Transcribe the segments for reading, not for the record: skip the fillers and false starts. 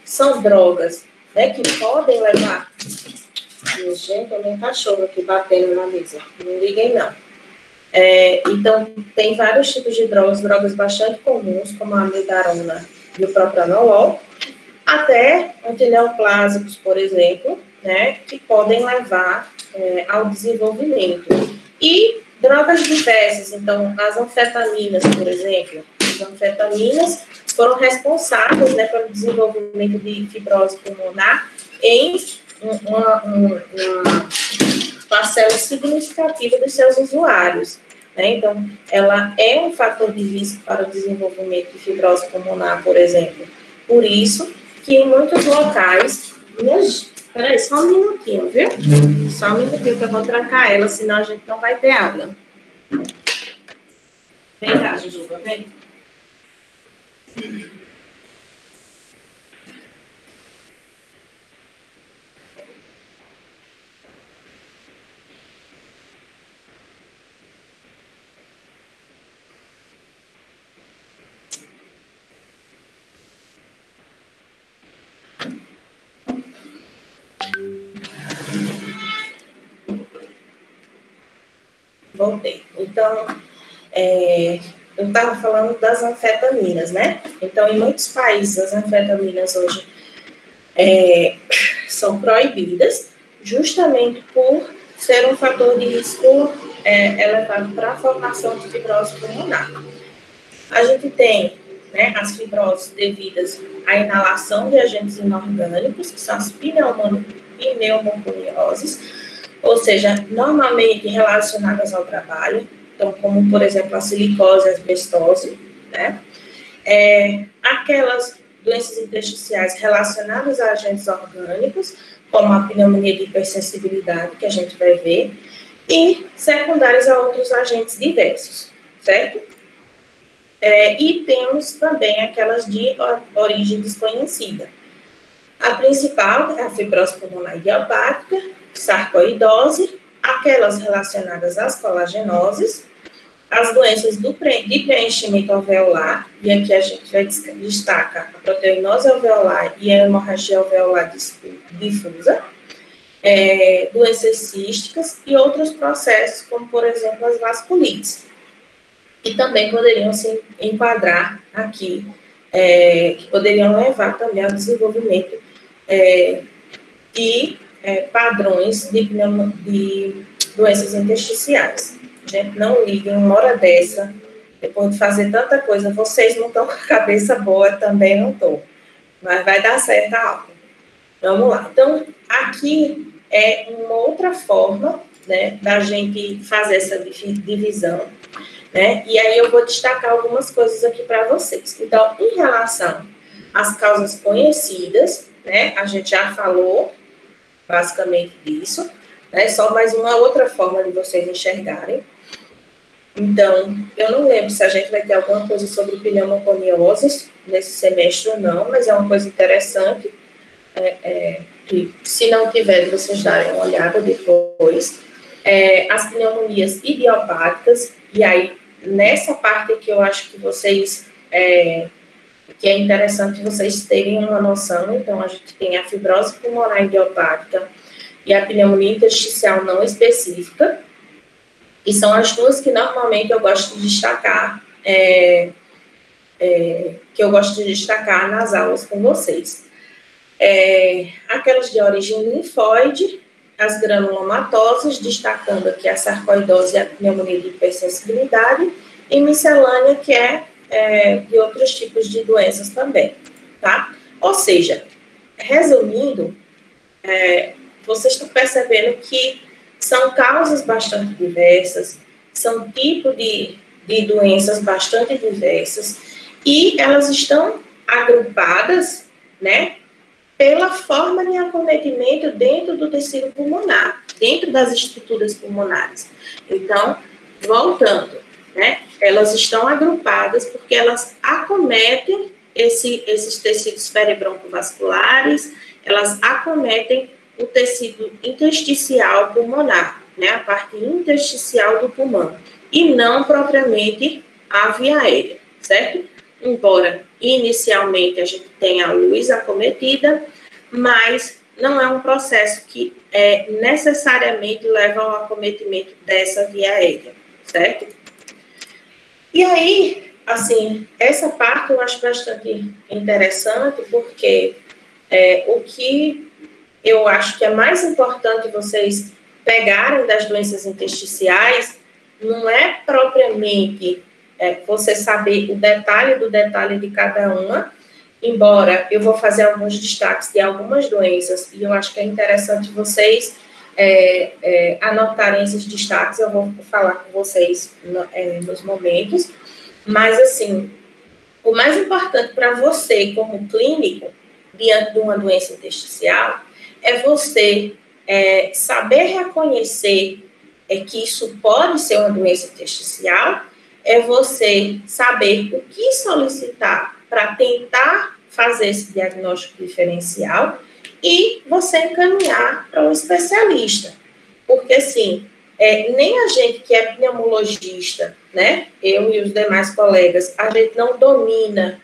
são drogas, né, que podem levar... Gente, a minha cachorra aqui batendo na mesa. Não liguem, não. Então, tem vários tipos de drogas bastante comuns, como a amidarona e o propranolol, até antineoplásicos, por exemplo, né, que podem levar ao desenvolvimento. E drogas diversas, então, as anfetaminas, por exemplo, as anfetaminas foram responsáveis, né, pelo desenvolvimento de fibrose pulmonar em uma parcela significativa dos seus usuários. Né? Então, ela é um fator de risco para o desenvolvimento de fibrose pulmonar, por exemplo. Por isso que em muitos locais... Peraí, só um minutinho, viu? Só um minutinho que eu vou trancar ela, senão a gente não vai ter água. Vem cá, Jujuba, vem. Voltei. Então, eu estava falando das anfetaminas, né? Então, em muitos países, as anfetaminas hoje são proibidas, justamente por ser um fator de risco elevado para a formação de fibrose pulmonar. A gente tem, né, as fibroses devidas à inalação de agentes inorgânicos, que são as pneumoconioses, ou seja, normalmente relacionadas ao trabalho, então, como, por exemplo, a silicose, a asbestose, né? Aquelas doenças intersticiais relacionadas a agentes orgânicos, como a pneumonia de hipersensibilidade, que a gente vai ver, e secundárias a outros agentes diversos, certo? E temos também aquelas de origem desconhecida. A principal é a fibrose pulmonar idiopática, sarcoidose, aquelas relacionadas às colagenoses, as doenças de preenchimento alveolar, e aqui a gente vai destacar a proteinose alveolar e a hemorragia alveolar difusa, doenças císticas e outros processos, como, por exemplo, as vasculites, que também poderiam se enquadrar aqui, que poderiam levar também ao desenvolvimento de padrões de doenças intersticiais. Gente, não liguem uma hora dessa, depois de fazer tanta coisa, vocês não estão com a cabeça boa, também não estou, mas vai dar certo a aula. Vamos lá. Então, aqui é uma outra forma, né, da gente fazer essa divisão, né, e aí eu vou destacar algumas coisas aqui para vocês. Então, em relação às causas conhecidas, né, a gente já falou basicamente disso, né, só mais uma outra forma de vocês enxergarem. Então, eu não lembro se a gente vai ter alguma coisa sobre pneumoconioses nesse semestre ou não, mas é uma coisa interessante, que se não tiver, vocês darem uma olhada depois. As pneumonias idiopáticas, e aí, nessa parte que eu acho que vocês, que é interessante vocês terem uma noção, então a gente tem a fibrose pulmonar idiopática e a pneumonia intersticial não específica, que são as duas que normalmente eu gosto de destacar, nas aulas com vocês. Aquelas de origem linfóide, as granulomatosas, destacando aqui a sarcoidose e a pneumonia de hipersensibilidade, e miscelânea, que de outros tipos de doenças também, tá? Ou seja, resumindo, vocês estão percebendo que são causas bastante diversas, são tipos de doenças bastante diversas, e elas estão agrupadas, né, pela forma de acometimento dentro do tecido pulmonar, dentro das estruturas pulmonares. Então, voltando, né, elas estão agrupadas porque elas acometem esses tecidos peribroncovasculares, elas acometem o tecido intersticial pulmonar, né, a parte intersticial do pulmão, e não propriamente a via aérea, certo? embora inicialmente a gente tenha a luz acometida, mas não é um processo que necessariamente leva ao acometimento dessa via aérea, certo? E aí, assim, essa parte eu acho bastante interessante, porque o que eu acho que é mais importante vocês pegarem das doenças intersticiais não é propriamente você saber o detalhe do detalhe de cada uma, embora eu vou fazer alguns destaques de algumas doenças, e eu acho que é interessante vocês anotarem esses destaques, eu vou falar com vocês nos momentos, mas, assim, o mais importante para você, como clínico, diante de uma doença intersticial, é você saber reconhecer que isso pode ser uma doença intersticial, é você saber o que solicitar para tentar fazer esse diagnóstico diferencial e você encaminhar para um especialista. Porque, assim, nem a gente que é pneumologista, né, eu e os demais colegas, a gente não domina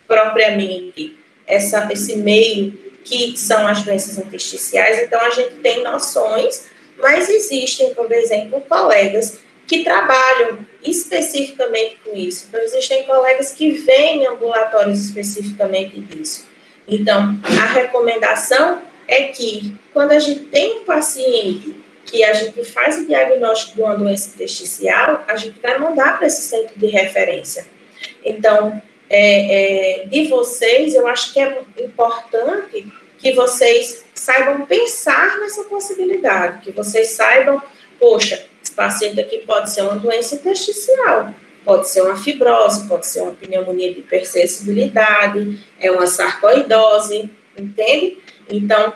propriamente esse meio que são as doenças intersticiais, então a gente tem noções, mas existem, por exemplo, colegas que trabalham especificamente com isso. Então, existem colegas que vêm em ambulatórios especificamente disso. Então, a recomendação é que, quando a gente tem um paciente que a gente faz o diagnóstico de uma doença intersticial, a gente vai mandar para esse centro de referência. Então, de vocês, eu acho que é importante que vocês saibam pensar nessa possibilidade, que vocês saibam, poxa, esse paciente aqui pode ser uma doença intersticial, pode ser uma fibrose, pode ser uma pneumonia de hipersensibilidade, uma sarcoidose, entende? Então,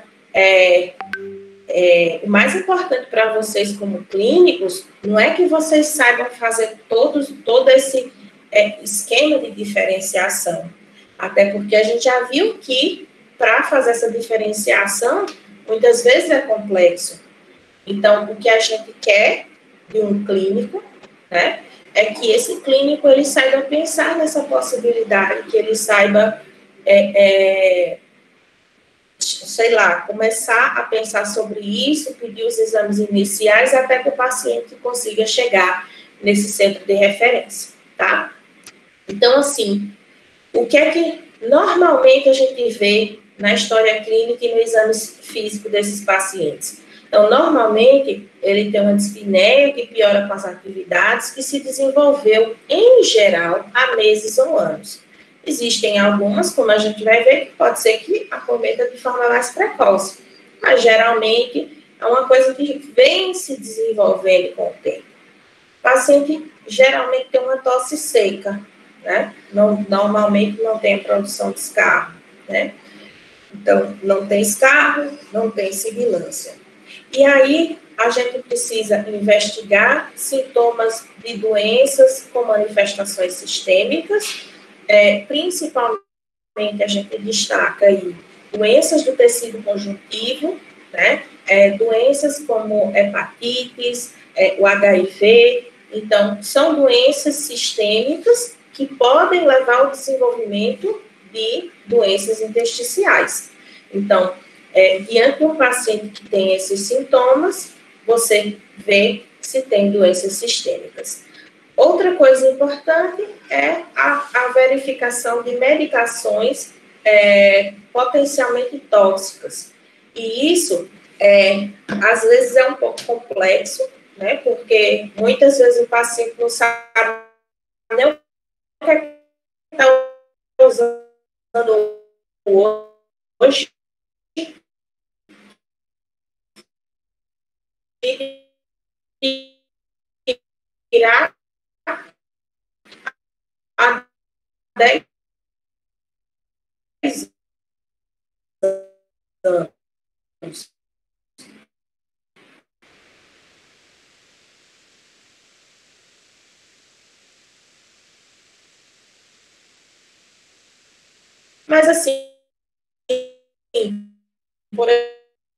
o mais importante para vocês como clínicos não é que vocês saibam fazer todo esse esquema de diferenciação, até porque a gente já viu que para fazer essa diferenciação muitas vezes é complexo. Então, o que a gente quer de um clínico, né, é que esse clínico ele saiba pensar nessa possibilidade, que ele saiba sei lá, começar a pensar sobre isso, pedir os exames iniciais até que o paciente consiga chegar nesse centro de referência, tá? Então, assim, o que é que normalmente a gente vê na história clínica e no exame físico desses pacientes? Então, normalmente, ele tem uma dispneia que piora com as atividades que se desenvolveu, em geral, há meses ou anos. Existem algumas, como a gente vai ver, que pode ser que acometa de forma mais precoce, mas geralmente é uma coisa que vem se desenvolvendo com o tempo. O paciente geralmente tem uma tosse seca, né? Normalmente não tem produção de escarro, né? Então, não tem escarro, não tem sibilância. E aí, a gente precisa investigar sintomas de doenças com manifestações sistêmicas, principalmente a gente destaca aí doenças do tecido conjuntivo, né? Doenças como hepatites, o HIV. Então, são doenças sistêmicas que podem levar ao desenvolvimento de doenças intersticiais. Então, diante de um paciente que tem esses sintomas, você vê se tem doenças sistêmicas. Outra coisa importante é a verificação de medicações potencialmente tóxicas. E isso, às vezes, é um pouco complexo, né? Porque muitas vezes o paciente não sabe nem o que está usando hoje. E irá a 10 anos. Mas, assim, por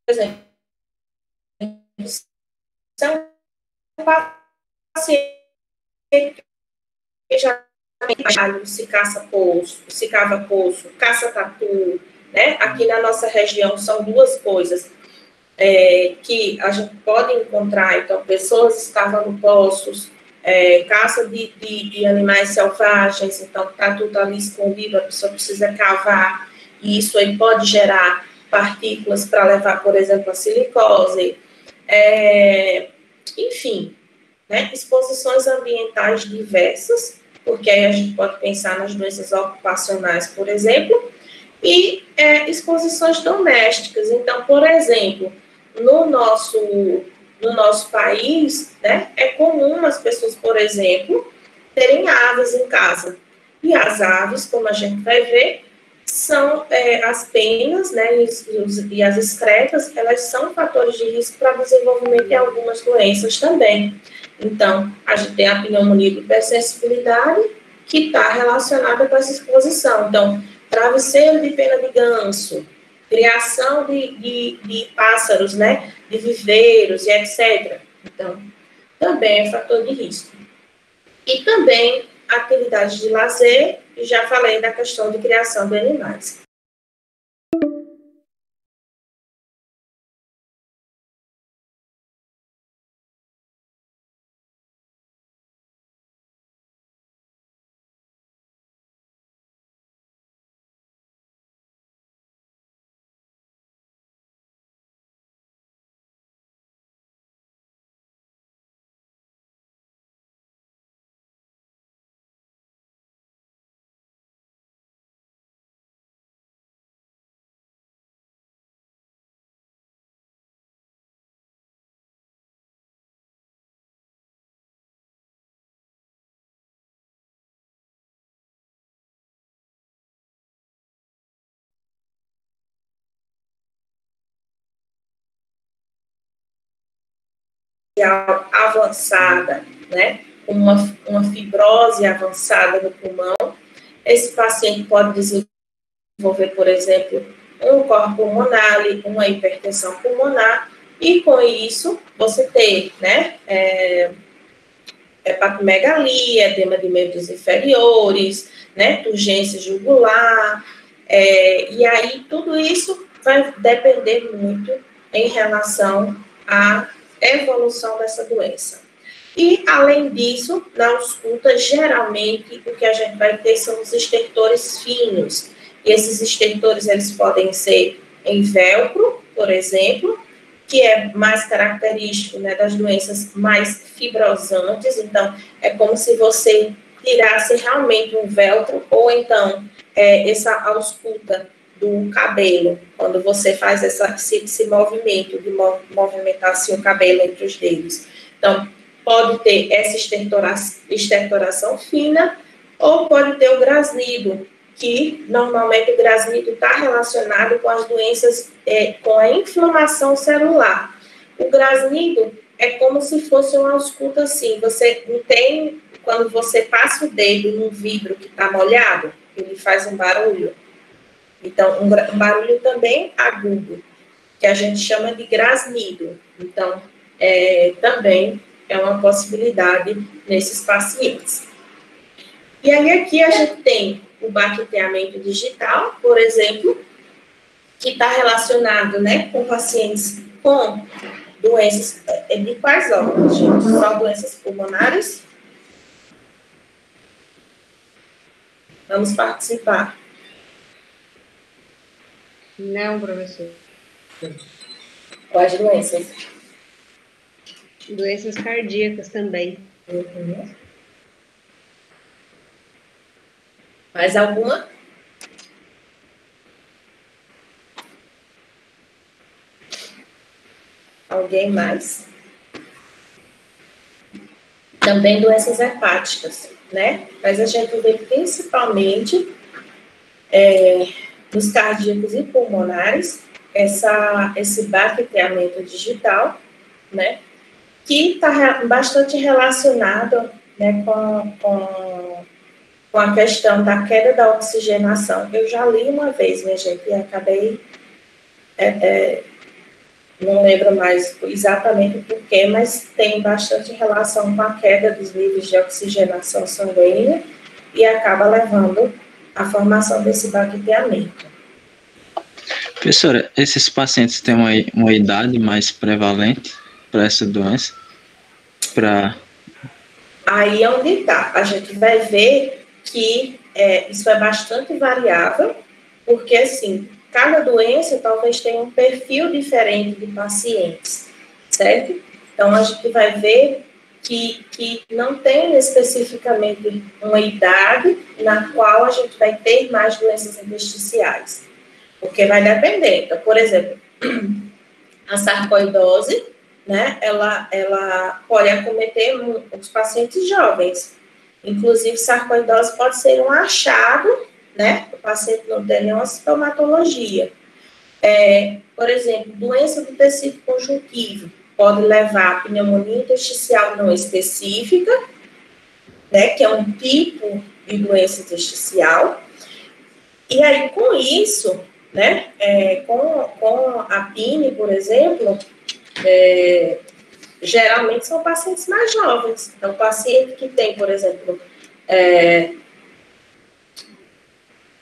exemplo, são pacientes que já têm mais se cava poço, caça tatu, né? Aqui na nossa região são duas coisas que a gente pode encontrar. Então, pessoas escavando poços, caça de animais selvagens, então está tudo ali escondido, a pessoa precisa cavar, e isso aí pode gerar partículas para levar, por exemplo, a silicose, enfim, né, exposições ambientais diversas, porque aí a gente pode pensar nas doenças ocupacionais, por exemplo, e exposições domésticas. Então, por exemplo, no nosso país, né, é comum as pessoas, por exemplo, terem aves em casa. E as aves, como a gente vai ver, são as penas, né, e as excretas, elas são fatores de risco para o desenvolvimento de algumas doenças também. Então, a gente tem a pneumonia de hipersensibilidade, que está relacionada com essa exposição. Então, travesseiro de pena de ganso, criação de pássaros, né, de viveiros e etc. Então, também é fator de risco. E também atividades de lazer, e já falei da questão de criação de animais. Avançada, né? Uma fibrose avançada no pulmão. Esse paciente pode desenvolver, por exemplo, um cor pulmonar, uma hipertensão pulmonar, e com isso você ter, né, hepatomegalia, edema de membros inferiores, né, turgência jugular, e aí tudo isso vai depender muito em relação à evolução dessa doença. E, além disso, na ausculta, geralmente, o que a gente vai ter são os estertores finos. E esses estertores, eles podem ser em velcro, por exemplo, que é mais característico, né, das doenças mais fibrosantes. Então, é como se você tirasse realmente um velcro, ou então, essa ausculta do cabelo, quando você faz esse movimento de movimentar assim, o cabelo entre os dedos. Então, pode ter essa estertoração fina, ou pode ter o grasnido, que normalmente o grasnido está relacionado com as doenças, com a inflamação celular. O grasnido é como se fosse uma ausculta assim, você não tem, quando você passa o dedo num vidro que está molhado, ele faz um barulho. Então, um barulho também agudo, que a gente chama de grasnido. Então, também é uma possibilidade nesses pacientes. E aí aqui a gente tem o baqueteamento digital, por exemplo, que está relacionado, né, com pacientes com doenças de quais órgãos, gente? Só doenças pulmonares? Vamos participar. Não, professor. Quais doenças? Doenças cardíacas também. Uhum. Mais alguma? Alguém mais? Também doenças hepáticas, né? Mas a gente vê principalmente nos cardíacos e pulmonares esse baqueteamento digital, né? Que está bastante relacionado, né, com a questão da queda da oxigenação. Eu já li uma vez, minha gente, e acabei, não lembro mais exatamente o porquê, mas tem bastante relação com a queda dos níveis de oxigenação sanguínea e acaba levando à formação desse bacteamento. Professora, esses pacientes têm uma idade mais prevalente para essa doença? Aí é onde está. A gente vai ver que isso é bastante variável, porque, assim, cada doença talvez tenha um perfil diferente de pacientes, certo? Então, a gente vai ver que não tem especificamente uma idade na qual a gente vai ter mais doenças intersticiais, porque vai depender. Então, por exemplo, a sarcoidose, né, ela pode acometer os pacientes jovens. Inclusive, sarcoidose pode ser um achado, né, o paciente não tem nenhuma sintomatologia. Por exemplo, doença do tecido conjuntivo pode levar a pneumonia intersticial não específica, né, que é um tipo de doença intersticial. E aí, com isso, né, com a PIN, por exemplo, geralmente são pacientes mais jovens. Então, o paciente que tem, por exemplo,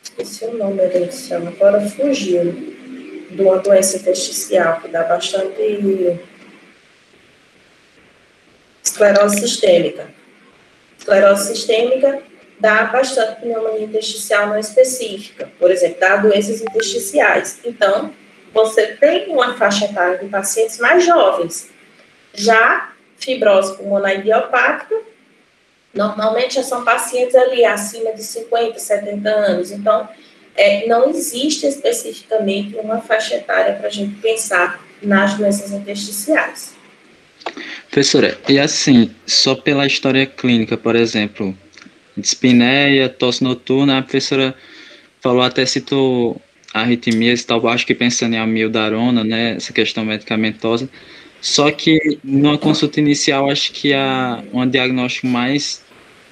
esqueci o nome, meu Deus do céu, agora fugiu, de uma doença intersticial que dá bastante esclerose sistêmica. Esclerose sistêmica dá bastante pneumonia intersticial não específica, por exemplo, dá doenças intersticiais. Então, você tem uma faixa etária de pacientes mais jovens. Já fibrose pulmonar idiopática, normalmente já são pacientes ali acima de 50, 70 anos. Então, não existe especificamente uma faixa etária para a gente pensar nas doenças intersticiais. Professora, e assim, só pela história clínica, por exemplo, dispneia, tosse noturna, a professora falou, até citou arritmias e tal, acho que pensando em amiodarona, né, essa questão medicamentosa, só que numa consulta inicial, acho que um diagnóstico mais,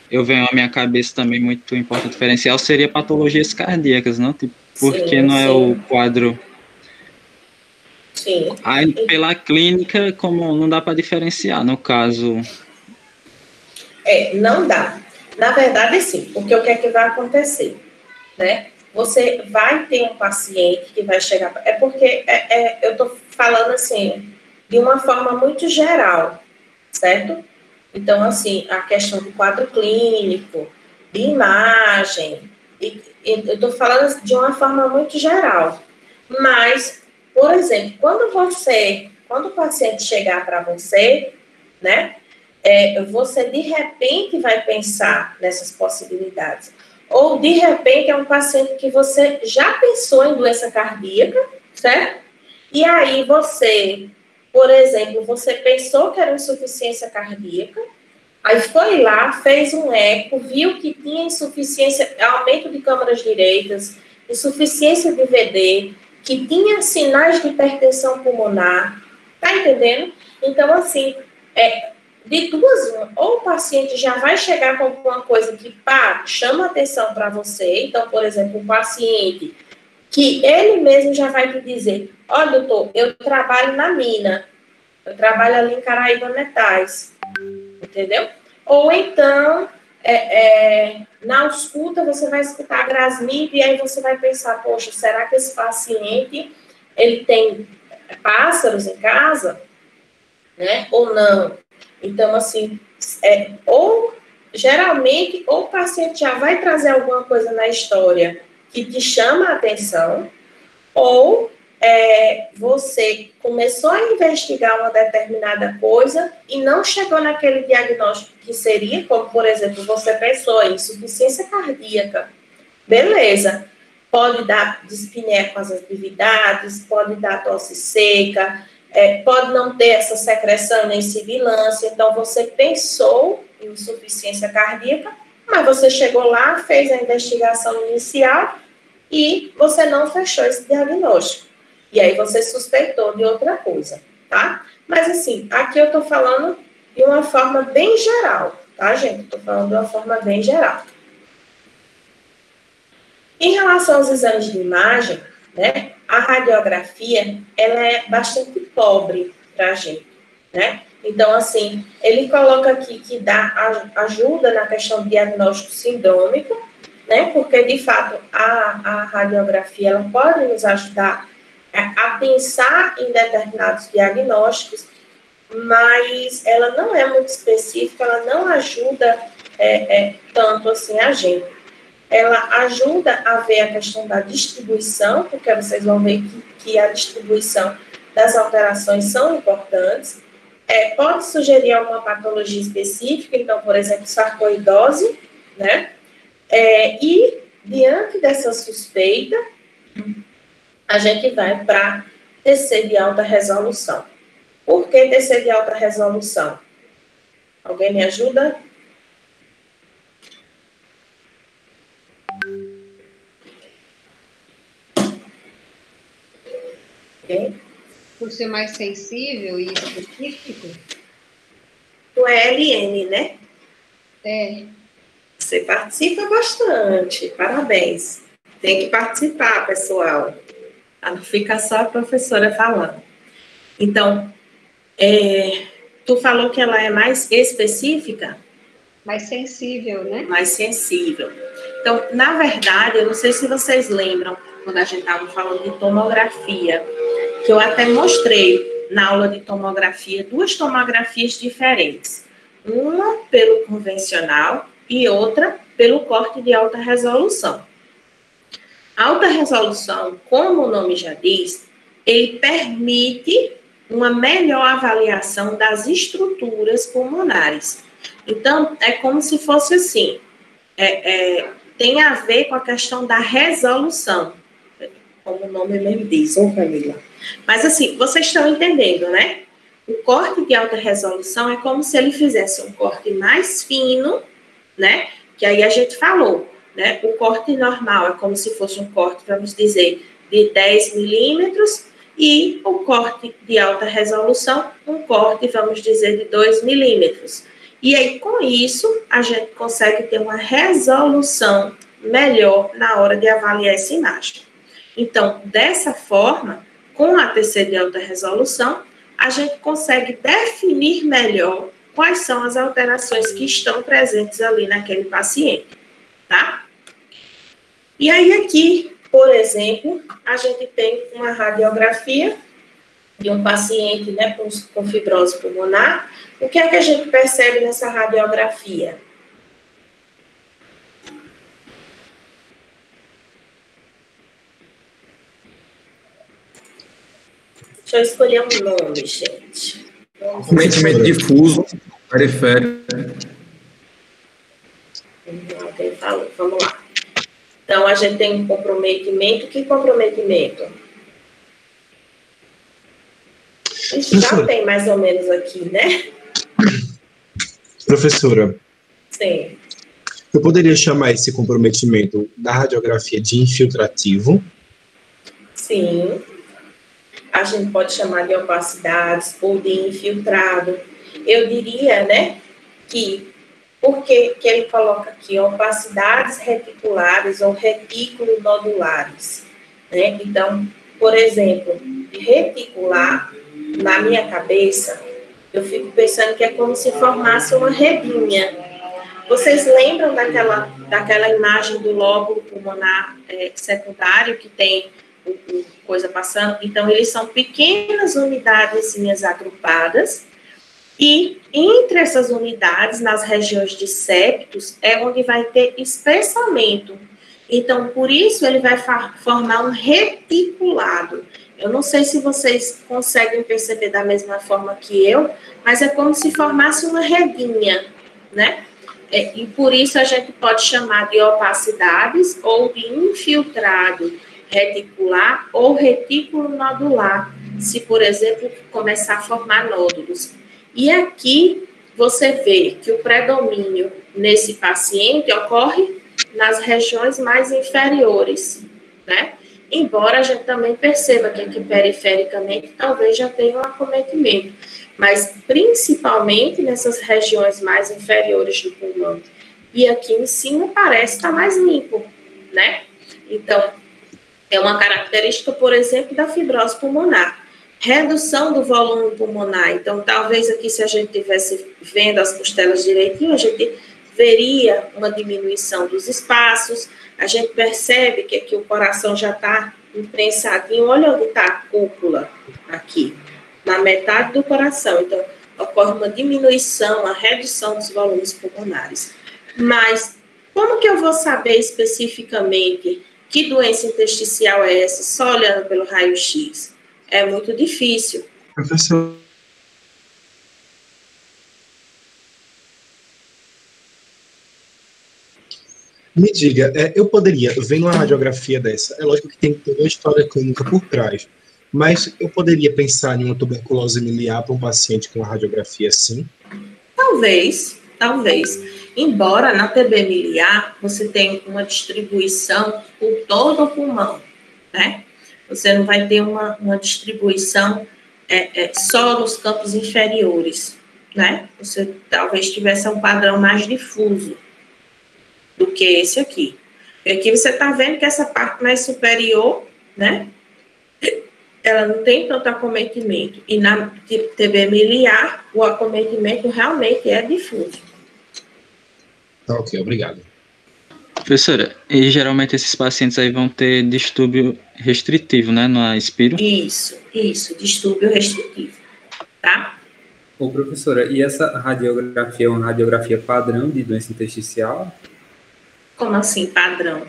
eu venho à minha cabeça também muito importante diferencial, seria patologias cardíacas, não? Tipo, porque não é o quadro... Sim. Aí, pela clínica, como não dá para diferenciar, no caso... Não dá. Na verdade, sim, porque o que é que vai acontecer, né? Você vai ter um paciente que vai chegar... porque eu estou falando, assim, de uma forma muito geral, certo? Então, assim, a questão do quadro clínico, de imagem, eu estou falando de uma forma muito geral. Mas, por exemplo, quando o paciente chegar para você, né, você de repente vai pensar nessas possibilidades. Ou, de repente, é um paciente que você já pensou em doença cardíaca, certo? E aí você, por exemplo, você pensou que era insuficiência cardíaca, aí foi lá, fez um eco, viu que tinha insuficiência, aumento de câmaras direitas, insuficiência de VD, que tinha sinais de hipertensão pulmonar, tá entendendo? Então, assim, de duas, ou o paciente já vai chegar com alguma coisa que, chama atenção para você, então, por exemplo, um paciente que ele mesmo já vai te dizer, olha, doutor, eu trabalho na mina, eu trabalho ali em Caraíba Metais, entendeu? Ou então, na ausculta, você vai escutar Grasmib, e aí você vai pensar, poxa, será que esse paciente, ele tem pássaros em casa? Né? Ou não? Então, assim, geralmente, ou o paciente já vai trazer alguma coisa na história que te chama a atenção, ou você começou a investigar uma determinada coisa e não chegou naquele diagnóstico que seria, como, por exemplo, você pensou em insuficiência cardíaca. Beleza. Pode dar dispneia com as atividades, pode dar tosse seca, pode não ter essa secreção nem sibilância. Então, você pensou em insuficiência cardíaca, mas você chegou lá, fez a investigação inicial e você não fechou esse diagnóstico. E aí você suspeitou de outra coisa, tá? Mas, assim, aqui eu estou falando de uma forma bem geral, tá, gente? Estou falando de uma forma bem geral. Em relação aos exames de imagem, né, a radiografia, ela é bastante pobre para a gente, né? Então, assim, ele coloca aqui que dá ajuda na questão do diagnóstico sindrômico, né? Porque, de fato, a radiografia, ela pode nos ajudar a pensar em determinados diagnósticos, mas ela não é muito específica, ela não ajuda tanto assim a gente. Ela ajuda a ver a questão da distribuição, porque vocês vão ver que a distribuição das alterações são importantes. Pode sugerir alguma patologia específica, então, por exemplo, sarcoidose, né? E, diante dessa suspeita, a gente vai para TC de alta resolução. Por que TC de alta resolução? Alguém me ajuda? Okay. Por ser mais sensível e específico? Tu é LN, né? É. Você participa bastante, parabéns. Tem que participar, pessoal. Não fica só a professora falando. Então, tu falou que ela é mais específica? Mais sensível, né? Mais sensível. Então, na verdade, eu não sei se vocês lembram, quando a gente estava falando de tomografia, que eu até mostrei na aula de tomografia 2 tomografias diferentes. Uma pelo convencional e outra pelo corte de alta resolução. Alta resolução, como o nome já diz, ele permite uma melhor avaliação das estruturas pulmonares. Então, é como se fosse assim, tem a ver com a questão da resolução, como o nome mesmo diz, Camila. Mas assim, vocês estão entendendo, né? O corte de alta resolução é como se ele fizesse um corte mais fino, né? Que aí a gente falou, né? O corte normal é como se fosse um corte, vamos dizer, de 10 milímetros, e o corte de alta resolução, um corte, vamos dizer, de 2 milímetros. E aí, com isso, a gente consegue ter uma resolução melhor na hora de avaliar essa imagem. Então, dessa forma, com a TC de alta resolução, a gente consegue definir melhor quais são as alterações que estão presentes ali naquele paciente, tá? E aí aqui, por exemplo, a gente tem uma radiografia de um paciente, né, com fibrose pulmonar. O que é que a gente percebe nessa radiografia? Deixa eu escolher um nome, gente. Comprometimento difuso, periférico. Alguém falou, vamos lá. Então, a gente tem um comprometimento. Que comprometimento? A gente já tem mais ou menos aqui, né? Professora. Sim. Eu poderia chamar esse comprometimento da radiografia de infiltrativo? Sim. A gente pode chamar de opacidades ou de infiltrado. Eu diria, né, que porque que ele coloca aqui opacidades reticulares ou retículo nodulares, né? Então, por exemplo, reticular, na minha cabeça, eu fico pensando que é como se formasse uma redinha. Vocês lembram daquela imagem do lóbulo pulmonar secundário que tem coisa passando? Então, eles são pequenas unidadezinhas agrupadas, e entre essas unidades, nas regiões de septos, é onde vai ter espessamento. Então, por isso, ele vai formar um reticulado. Eu não sei se vocês conseguem perceber da mesma forma que eu, mas é como se formasse uma redinha, né? E por isso a gente pode chamar de opacidades ou de infiltrado reticular ou retículo nodular, se, por exemplo, começar a formar nódulos. E aqui você vê que o predomínio nesse paciente ocorre nas regiões mais inferiores, né? Embora a gente também perceba que aqui perifericamente talvez já tenha um acometimento, mas principalmente nessas regiões mais inferiores do pulmão. E aqui em cima parece estar mais limpo, né? Então, é uma característica, por exemplo, da fibrose pulmonar. Redução do volume pulmonar. Então, talvez aqui, se a gente estivesse vendo as costelas direitinho, a gente veria uma diminuição dos espaços. A gente percebe que aqui o coração já está imprensadinho. Olha onde está a cúpula aqui, na metade do coração. Então, ocorre uma diminuição, a redução dos volumes pulmonares. Mas, como que eu vou saber especificamente que doença intersticial é essa, só olhando pelo raio-x? É muito difícil. Professor, me diga, eu poderia, vendo uma radiografia dessa, é lógico que tem toda uma história clínica por trás, mas eu poderia pensar em uma tuberculose miliar para um paciente com uma radiografia assim? Talvez. Embora na TB miliar você tenha uma distribuição por todo o pulmão, né? Você não vai ter uma distribuição só nos campos inferiores, né? Você talvez tivesse um padrão mais difuso do que esse aqui. E aqui você está vendo que essa parte mais superior, né? Ela não tem tanto acometimento. E na TB miliar, o acometimento realmente é difuso. Tá, ok, obrigado. Professora, e geralmente esses pacientes aí vão ter distúrbio restritivo, né, na Inspiro? Isso, distúrbio restritivo, tá? Ô, professora, e essa radiografia é uma radiografia padrão de doença intersticial? Como assim, padrão?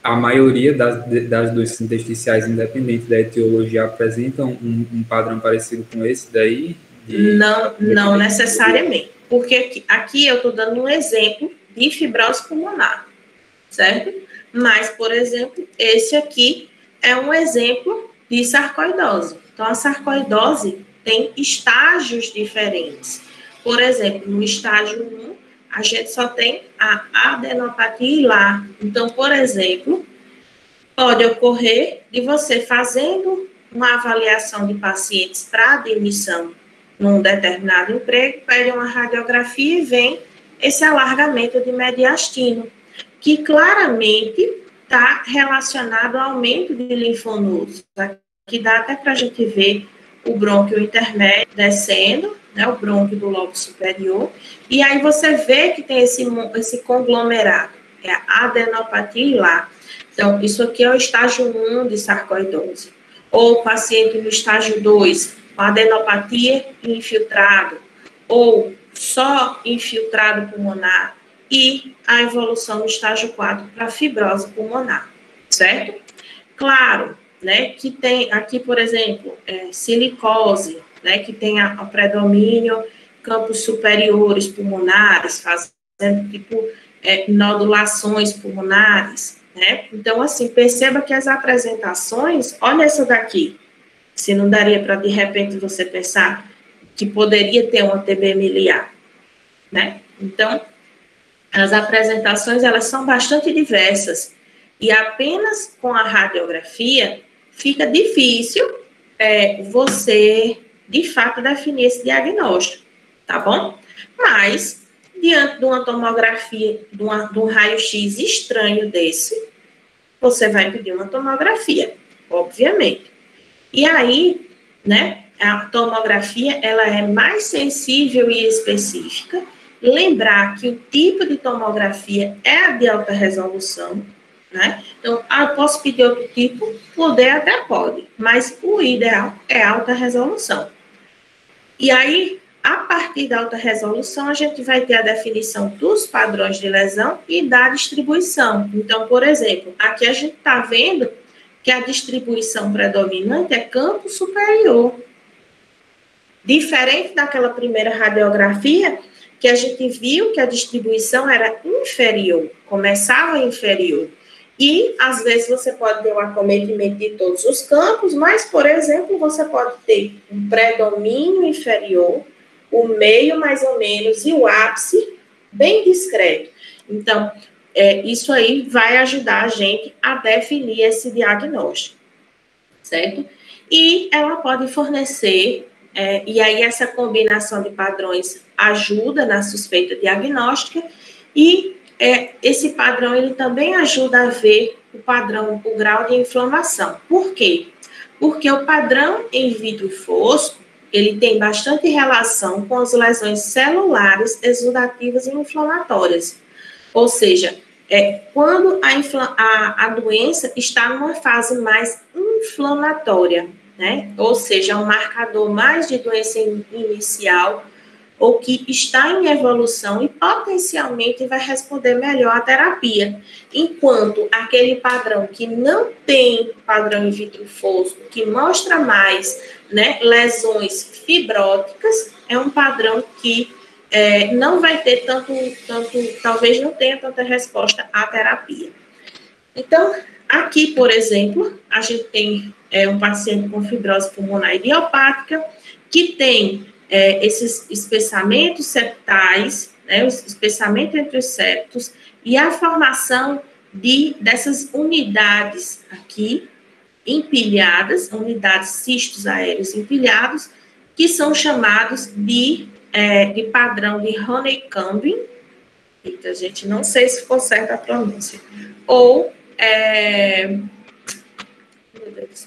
A maioria das doenças intersticiais, independente da etiologia, apresentam um padrão parecido com esse daí? Não necessariamente, porque aqui eu estou dando um exemplo de fibrose pulmonar, certo? Mas, por exemplo, esse aqui é um exemplo de sarcoidose. Então, a sarcoidose tem estágios diferentes. Por exemplo, no estágio 1, a gente só tem a adenopatia hilar. Então, por exemplo, pode ocorrer de você fazendo uma avaliação de pacientes para admissão num determinado emprego, pede uma radiografia e vem esse alargamento de mediastino, que claramente está relacionado ao aumento de linfonodos, que dá até para a gente ver o brônquio intermédio descendo, né, o brônquio do lobo superior, e aí você vê que tem esse conglomerado, é a adenopatia hilar. Então, isso aqui é o estágio 1 de sarcoidose. Ou o paciente no estágio 2, com adenopatia infiltrado, ou só infiltrado pulmonar, e a evolução no estágio 4 para fibrose pulmonar, certo? Claro, né, que tem aqui, por exemplo, silicose, né, que tem o predomínio campos superiores pulmonares, fazendo tipo nodulações pulmonares, né? Então, assim, perceba que as apresentações, olha essa daqui, se não daria para, de repente, você pensar que poderia ter uma TB miliar, né? Então, as apresentações, elas são bastante diversas, e apenas com a radiografia fica difícil você, de fato, definir esse diagnóstico, tá bom? Mas, diante de uma tomografia, de um raio-x estranho desse, você vai pedir uma tomografia, obviamente. E aí, né, a tomografia, ela é mais sensível e específica. Lembrar que o tipo de tomografia é a de alta resolução, né? Então, eu posso pedir outro tipo? Poder até pode, mas o ideal é alta resolução. E aí, a partir da alta resolução, a gente vai ter a definição dos padrões de lesão e da distribuição. Então, por exemplo, aqui a gente está vendo que a distribuição predominante é campo superior. Diferente daquela primeira radiografia, que a gente viu que a distribuição era inferior, começava inferior. E, às vezes, você pode ter um acometimento de todos os campos, mas, por exemplo, você pode ter um predomínio inferior, o meio mais ou menos e o ápice bem discreto. Então, isso aí vai ajudar a gente a definir esse diagnóstico, certo? E ela pode fornecer, e aí essa combinação de padrões ajuda na suspeita diagnóstica e esse padrão ele também ajuda a ver o padrão, o grau de inflamação. Por quê? Porque o padrão em vidro fosco, ele tem bastante relação com as lesões celulares exudativas e inflamatórias. Ou seja, quando a doença está numa fase mais inflamatória, né? Ou seja, um marcador mais de doença inicial, ou que está em evolução e potencialmente vai responder melhor à terapia. Enquanto aquele padrão que não tem padrão in vitro fosco, que mostra mais, né, lesões fibróticas, é um padrão que não vai ter talvez não tenha tanta resposta à terapia. Então, aqui, por exemplo, a gente tem um paciente com fibrose pulmonar idiopática, que tem esses espessamentos septais, né, o espessamento entre os septos, e a formação dessas unidades aqui, empilhadas, unidades cistos aéreos empilhados, que são chamados de padrão de Honeycomb, a gente não sei se ficou certa a pronúncia, ou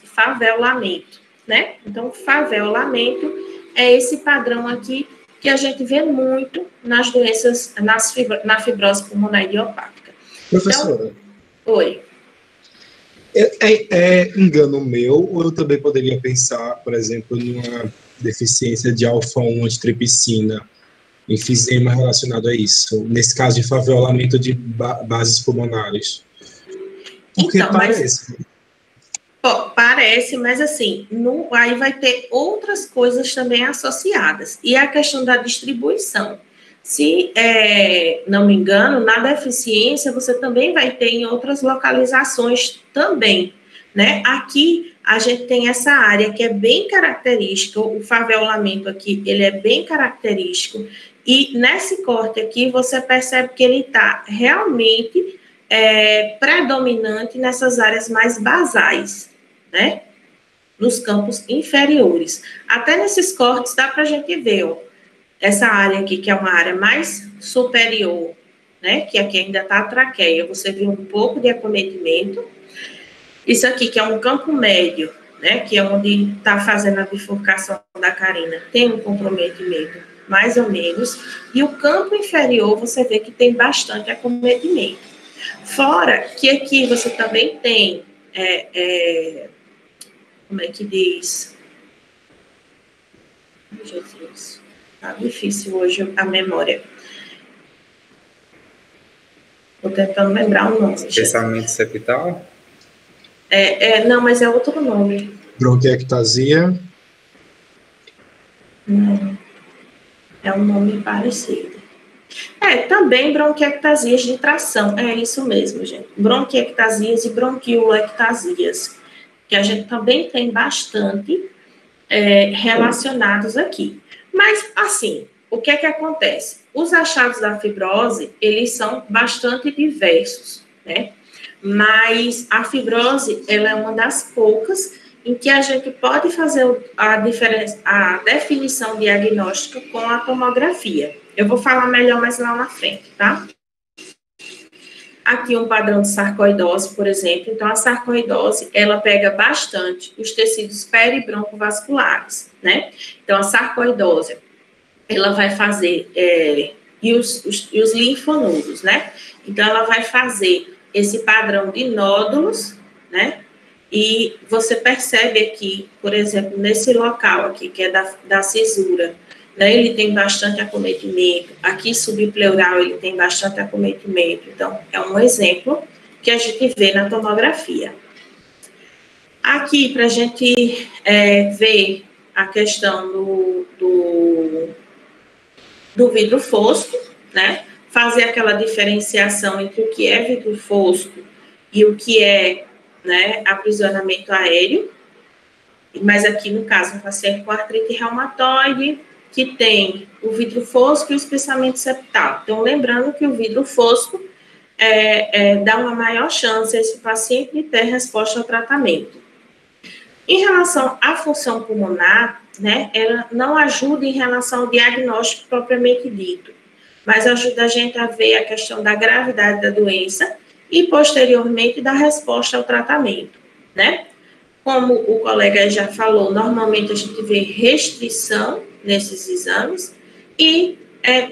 favelamento, né? Então, favelamento é esse padrão aqui que a gente vê muito nas doenças, na fibrose pulmonar idiopática. Professora. Então, oi. É engano meu, ou eu também poderia pensar, por exemplo, numa deficiência de alfa-1 antitripsina, enfisema relacionado a isso, nesse caso de favelamento de bases pulmonares? Porque então, parece. Parece, mas assim, aí vai ter outras coisas também associadas. E a questão da distribuição. Se não me engano, na deficiência você também vai ter em outras localizações também, né? Aqui a gente tem essa área que é bem característica, o favelamento aqui, ele é bem característico, e nesse corte aqui você percebe que ele está realmente predominante nessas áreas mais basais, né? Nos campos inferiores. Até nesses cortes dá para a gente ver, ó, essa área aqui, que é uma área mais superior, né? Que aqui ainda está a traqueia, você viu um pouco de acometimento. Isso aqui, que é um campo médio, né? Que é onde está fazendo a bifurcação da carina, tem um comprometimento, mais ou menos. E o campo inferior, você vê que tem bastante acometimento. Fora que aqui você também tem, como é que diz? Jesus, tá difícil hoje a memória. Estou tentando lembrar o nome. Espessamento septal? Não, mas é outro nome. Bronquiectasia? Não, é um nome parecido. Também bronquiectasias de tração, é isso mesmo, gente. Bronquiectasias e bronquiolectasias, que a gente também tem bastante relacionados aqui. Mas, assim, o que é que acontece? Os achados da fibrose, eles são bastante diversos, né? Mas a fibrose, ela é uma das poucas em que a gente pode fazer a definição diagnóstica com a tomografia. Eu vou falar melhor mais lá na frente, tá? Aqui um padrão de sarcoidose, por exemplo. Então, a sarcoidose, ela pega bastante os tecidos peribroncovasculares, né? Então, a sarcoidose, ela vai fazer, e os linfonodos, né? Então, ela vai fazer esse padrão de nódulos, né? E você percebe aqui, por exemplo, nesse local aqui, que é da cisura, né, ele tem bastante acometimento. Aqui, subpleural, ele tem bastante acometimento. Então, é um exemplo que a gente vê na tomografia. Aqui, para a gente ver a questão do vidro fosco, né, fazer aquela diferenciação entre o que é vidro fosco e o que é, né, aprisionamento aéreo. Mas aqui, no caso, um paciente com artrite reumatoide, que tem o vidro fosco e o espessamento septal. Então, lembrando que o vidro fosco dá uma maior chance a esse paciente de ter resposta ao tratamento. Em relação à função pulmonar, né, ela não ajuda em relação ao diagnóstico propriamente dito, mas ajuda a gente a ver a questão da gravidade da doença e, posteriormente, da resposta ao tratamento, né? como o colega já falou, normalmente a gente vê restrição nesses exames e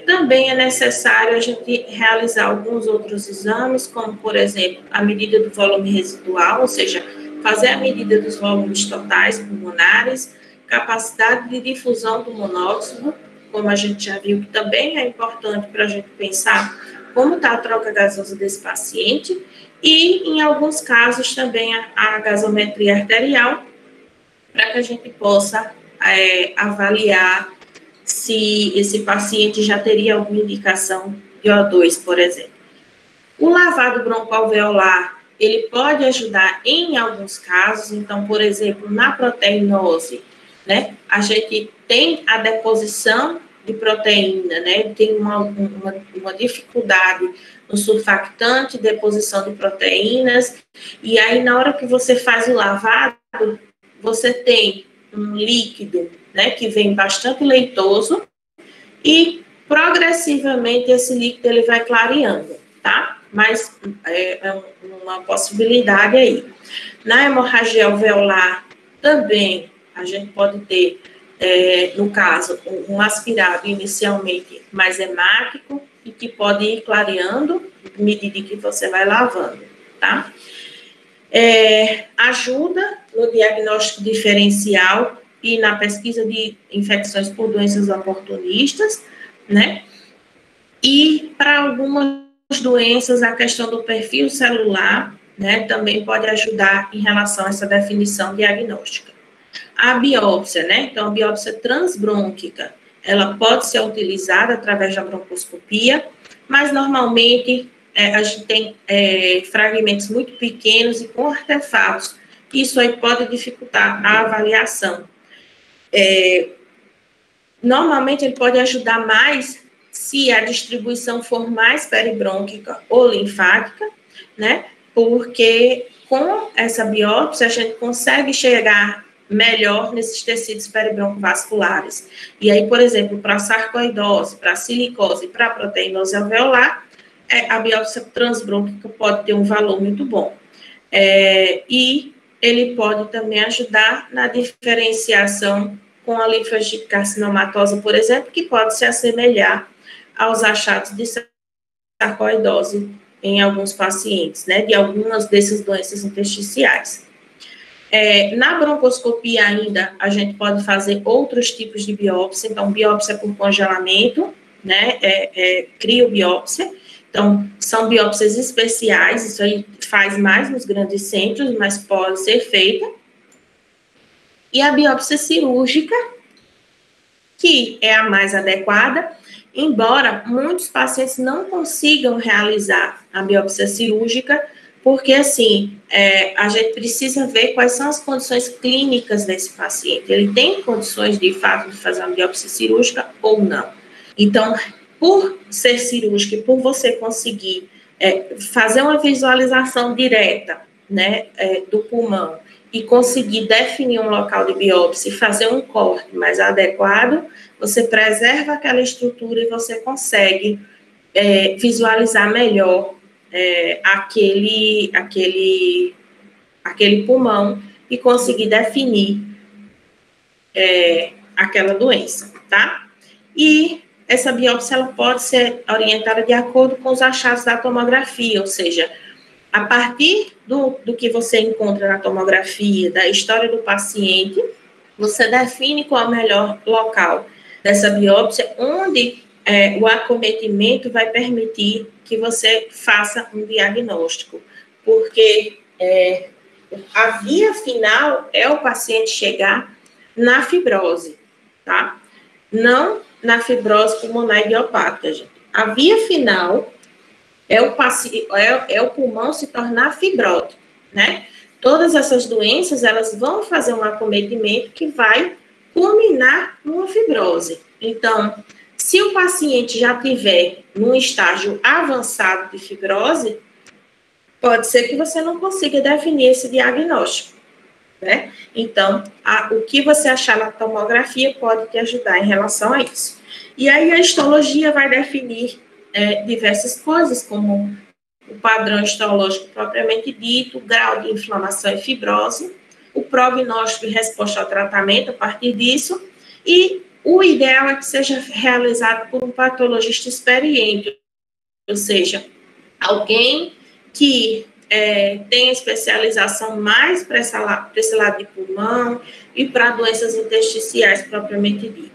também é necessário a gente realizar alguns outros exames, como, por exemplo, a medida do volume residual, ou seja, fazer a medida dos volumes totais pulmonares, capacidade de difusão do monóxido, como a gente já viu que também é importante para a gente pensar como está a troca gasosa desse paciente, e, em alguns casos, também a gasometria arterial, para que a gente possa avaliar se esse paciente já teria alguma indicação de O2, por exemplo. O lavado broncoalveolar, ele pode ajudar em alguns casos, então, por exemplo, na proteinose, né, a gente tem a deposição de proteína, né, tem uma dificuldade no surfactante, deposição de proteínas, e aí na hora que você faz o lavado, você tem um líquido, né, que vem bastante leitoso, e progressivamente esse líquido ele vai clareando, tá? Mas é uma possibilidade aí. Na hemorragia alveolar também a gente pode ter, no caso, um aspirado inicialmente mais hemático e que pode ir clareando à medida que você vai lavando, tá? Ajuda no diagnóstico diferencial e na pesquisa de infecções por doenças oportunistas, né? E para algumas doenças, a questão do perfil celular, né, também pode ajudar em relação a essa definição diagnóstica. A biópsia, né? Então, a biópsia transbrônquica, ela pode ser utilizada através da broncoscopia, mas normalmente a gente tem fragmentos muito pequenos e com artefatos. Isso aí pode dificultar a avaliação. Normalmente, ele pode ajudar mais se a distribuição for mais peribrônquica ou linfática, né? Porque com essa biópsia, a gente consegue chegar melhor nesses tecidos peribroncovasculares. E aí, por exemplo, para a sarcoidose, para a silicose, para a proteinose alveolar, a biópsia transbrônquica pode ter um valor muito bom. E ele pode também ajudar na diferenciação com a linfangiocarcinomatosa, por exemplo, que pode se assemelhar aos achados de sarcoidose em alguns pacientes, né, de algumas dessas doenças intersticiais. Na broncoscopia ainda, a gente pode fazer outros tipos de biópsia, então, biópsia por congelamento, né, criobiópsia, então, são biópsias especiais, isso aí faz mais nos grandes centros, mas pode ser feita. E a biópsia cirúrgica, que é a mais adequada, embora muitos pacientes não consigam realizar a biópsia cirúrgica, porque, assim, a gente precisa ver quais são as condições clínicas desse paciente. Ele tem condições, de fato, de fazer uma biópsia cirúrgica ou não. Então, por ser cirúrgica e por você conseguir fazer uma visualização direta, né, do pulmão e conseguir definir um local de biópsia e fazer um corte mais adequado, você preserva aquela estrutura e você consegue visualizar melhor aquele pulmão e conseguir definir aquela doença, tá? E essa biópsia ela pode ser orientada de acordo com os achados da tomografia, ou seja, a partir do que você encontra na tomografia, da história do paciente, você define qual é o melhor local dessa biópsia, onde o acometimento vai permitir que você faça um diagnóstico, porque a via final é o paciente chegar na fibrose, tá? Não na fibrose pulmonar idiopática, gente. A via final é o pulmão se tornar fibrótico, né? Todas essas doenças, elas vão fazer um acometimento que vai culminar numa fibrose. Então, se o paciente já tiver num estágio avançado de fibrose, pode ser que você não consiga definir esse diagnóstico, né? Então, o que você achar na tomografia pode te ajudar em relação a isso. E aí a histologia vai definir diversas coisas, como o padrão histológico propriamente dito, grau de inflamação e fibrose, o prognóstico e resposta ao tratamento a partir disso, e o ideal é que seja realizado por um patologista experiente, ou seja, alguém que tem especialização mais para esse lado de pulmão e para doenças intersticiais propriamente dito.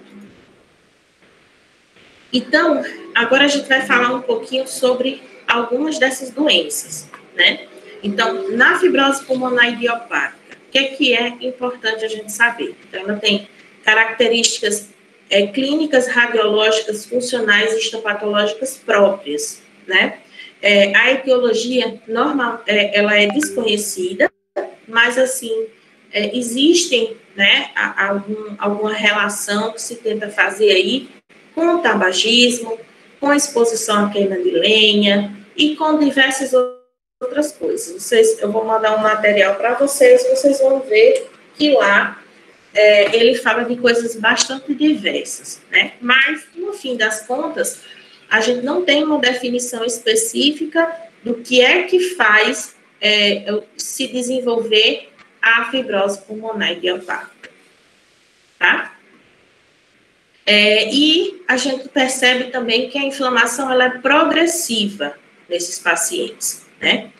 Então, agora a gente vai falar um pouquinho sobre algumas dessas doenças, né? Então, na fibrose pulmonar idiopática, o que é importante a gente saber? Então, ela tem características clínicas, radiológicas, funcionais e histopatológicas próprias, né? A etiologia normal, ela é desconhecida, mas, assim, existem, né, alguma relação que se tenta fazer aí com o tabagismo, com a exposição à queima de lenha e com diversas outras coisas. Eu vou mandar um material para vocês vão ver que lá ele fala de coisas bastante diversas, né? Mas, no fim das contas, a gente não tem uma definição específica do que é que faz se desenvolver a fibrose pulmonar idiopática, tá? E a gente percebe também que a inflamação ela é progressiva nesses pacientes, né?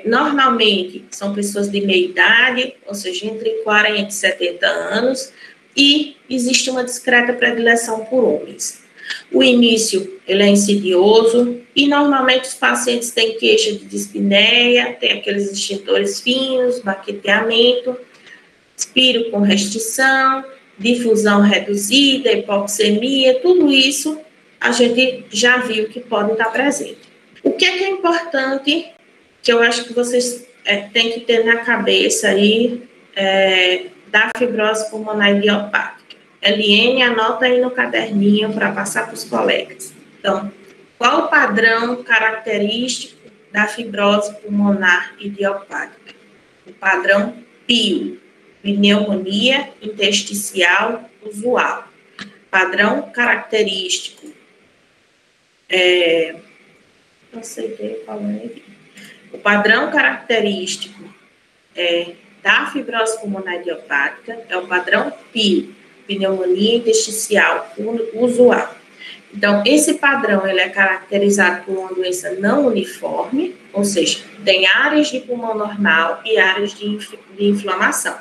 Normalmente, são pessoas de meia idade, ou seja, entre 40 e 70 anos, e existe uma discreta predileção por homens. O início, ele é insidioso, e normalmente os pacientes têm queixa de dispneia, tem aqueles extintores finos, baqueteamento, expiro com restrição, difusão reduzida, hipoxemia, tudo isso a gente já viu que pode estar presente. O que é importante, que eu acho que vocês têm que ter na cabeça aí, da fibrose pulmonar idiopática? LN, anota aí no caderninho para passar para os colegas. Então, qual o padrão característico da fibrose pulmonar idiopática? O padrão PIO, pneumonia intersticial usual. Padrão característico. Não sei qual é. O padrão característico da fibrose pulmonar idiopática é o padrão PIO, pneumonia intersticial usual. Então, esse padrão ele é caracterizado por uma doença não uniforme, ou seja, tem áreas de pulmão normal e áreas de inflamação.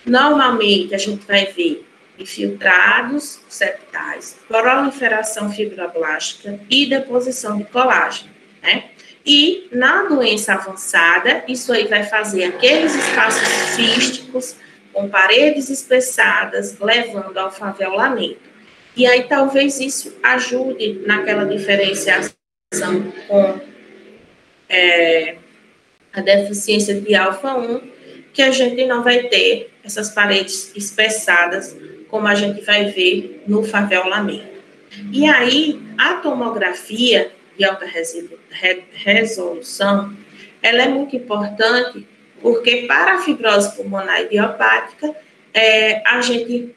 Normalmente, a gente vai ver infiltrados septais, proliferação fibroblástica e deposição de colágeno, né? E, na doença avançada, isso aí vai fazer aqueles espaços císticos com paredes espessadas, levando ao favelamento. E aí, talvez isso ajude naquela diferenciação com a deficiência de alfa-1, que a gente não vai ter essas paredes espessadas, como a gente vai ver no favelamento. E aí, a tomografia de alta resolução, ela é muito importante, porque para a fibrose pulmonar idiopática, a gente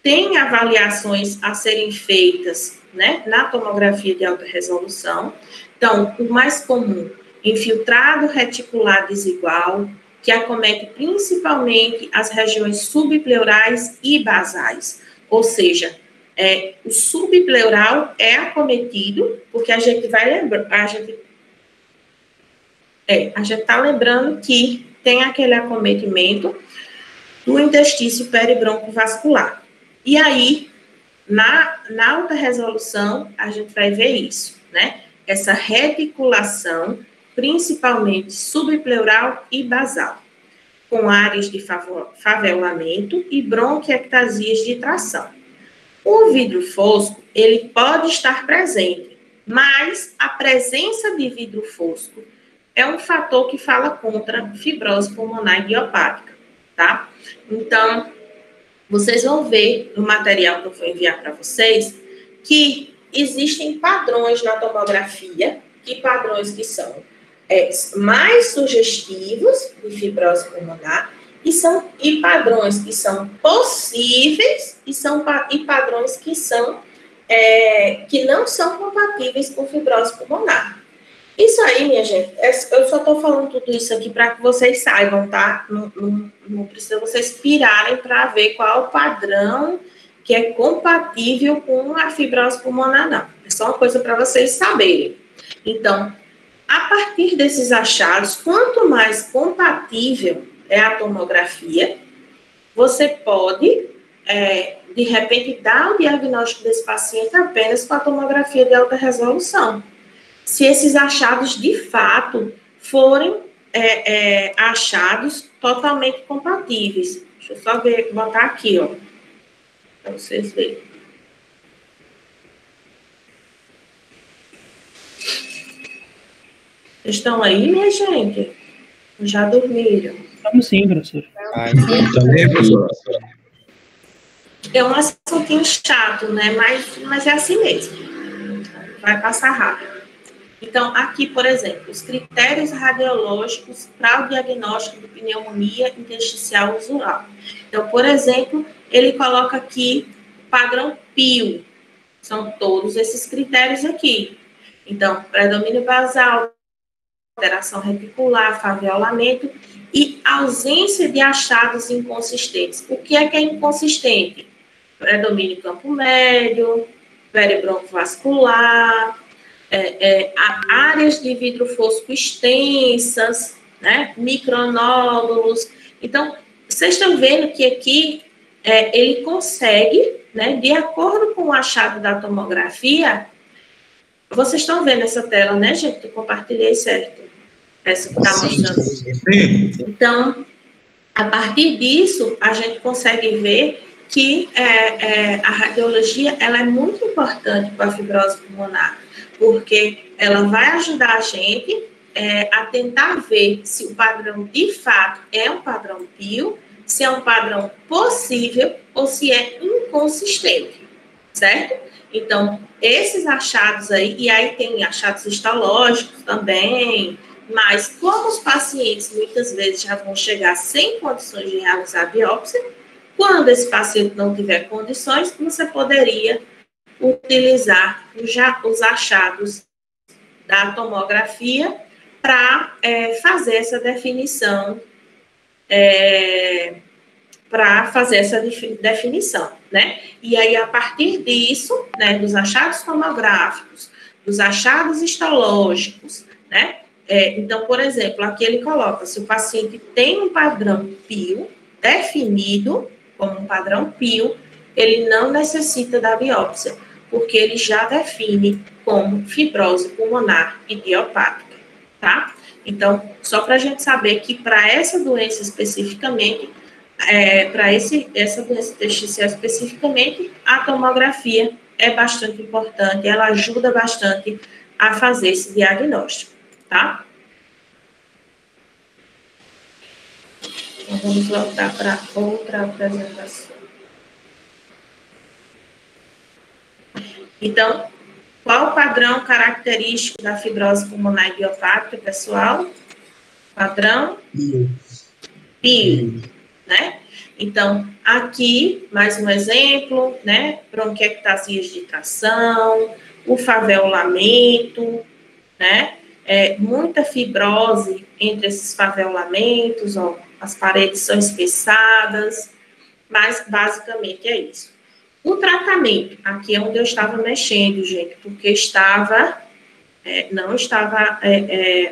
tem avaliações a serem feitas, né, na tomografia de alta resolução. Então, o mais comum, infiltrado reticular desigual, que acomete principalmente as regiões subpleurais e basais. Ou seja, o subpleural é acometido, porque a gente vai lembrar, a gente está lembrando que tem aquele acometimento do interstício peribroncovascular. E aí, na alta resolução, a gente vai ver isso, né? Essa reticulação, principalmente subpleural e basal, com áreas de favelamento e bronquiectasias de tração. O vidro fosco, ele pode estar presente, mas a presença de vidro fosco é um fator que fala contra fibrose pulmonar idiopática, tá? Então, vocês vão ver no material que eu vou enviar para vocês que existem padrões na tomografia, padrões que são mais sugestivos de fibrose pulmonar e padrões que são possíveis e padrões que não são compatíveis com fibrose pulmonar. Isso aí, minha gente, eu só estou falando tudo isso aqui para que vocês saibam, tá? Não precisa vocês pirarem para ver qual é o padrão que é compatível com a fibrose pulmonar, não. É só uma coisa para vocês saberem. Então, a partir desses achados, quanto mais compatível é a tomografia, você pode, de repente, dar o diagnóstico desse paciente apenas com a tomografia de alta resolução. Se esses achados, de fato, forem achados totalmente compatíveis. Deixa eu só botar aqui, ó, para vocês verem. Vocês estão aí, minha gente? Já dormiram? Estamos sim, professor. É um assuntinho chato, né? Mas é assim mesmo. Vai passar rápido. Então, aqui, por exemplo, os critérios radiológicos para o diagnóstico de pneumonia intersticial usual. Então, por exemplo, ele coloca aqui padrão PIO. São todos esses critérios aqui. Então, predomínio basal, alteração reticular, faviolamento e ausência de achados inconsistentes. O que é inconsistente? Predomínio campo médio, peribroncovascular, áreas de vidro fosco extensas, né, micronódulos. Então, vocês estão vendo que aqui ele consegue, né, de acordo com o achado da tomografia, vocês estão vendo essa tela, né, gente? Eu compartilhei certo. Essa que está mostrando. Então, a partir disso, a gente consegue ver que a radiologia ela é muito importante para a fibrose pulmonar, porque ela vai ajudar a gente a tentar ver se o padrão de fato é um padrão PIO, se é um padrão possível ou se é inconsistente, certo? Então, esses achados aí, e aí tem achados histológicos também, mas como os pacientes muitas vezes já vão chegar sem condições de realizar a biópsia, quando esse paciente não tiver condições, você poderia utilizar os achados da tomografia para fazer essa definição, né? E aí, a partir disso, né, dos achados tomográficos, dos achados histológicos, né? Então, por exemplo, aqui ele coloca, se o paciente tem um padrão PIO definido como um padrão PIO, ele não necessita da biópsia, porque ele já define como fibrose pulmonar idiopática, tá? Então, só para a gente saber que para essa doença especificamente, para essa doença intersticial especificamente, a tomografia é bastante importante, ela ajuda bastante a fazer esse diagnóstico, tá? Então, vamos voltar para outra apresentação. Então, qual o padrão característico da fibrose pulmonar idiopática, pessoal? Padrão PIO, né? Então, aqui, mais um exemplo, né? Bronquiectasias de tração, o faveolamento, né? Muita fibrose entre esses faveolamentos, ó, as paredes são espessadas, mas basicamente é isso. O tratamento, aqui é onde eu estava mexendo, gente, porque não estava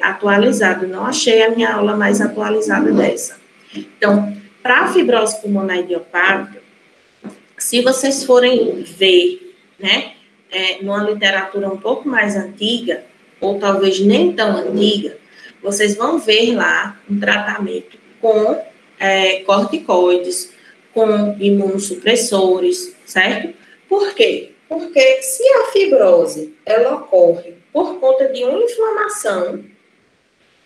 atualizado, não achei a minha aula mais atualizada dessa. Então, para a fibrose pulmonar idiopática, se vocês forem ver, né, numa literatura um pouco mais antiga, ou talvez nem tão antiga, vocês vão ver lá um tratamento com corticoides, com imunossupressores, certo? Por quê? Porque se a fibrose, ela ocorre por conta de uma inflamação,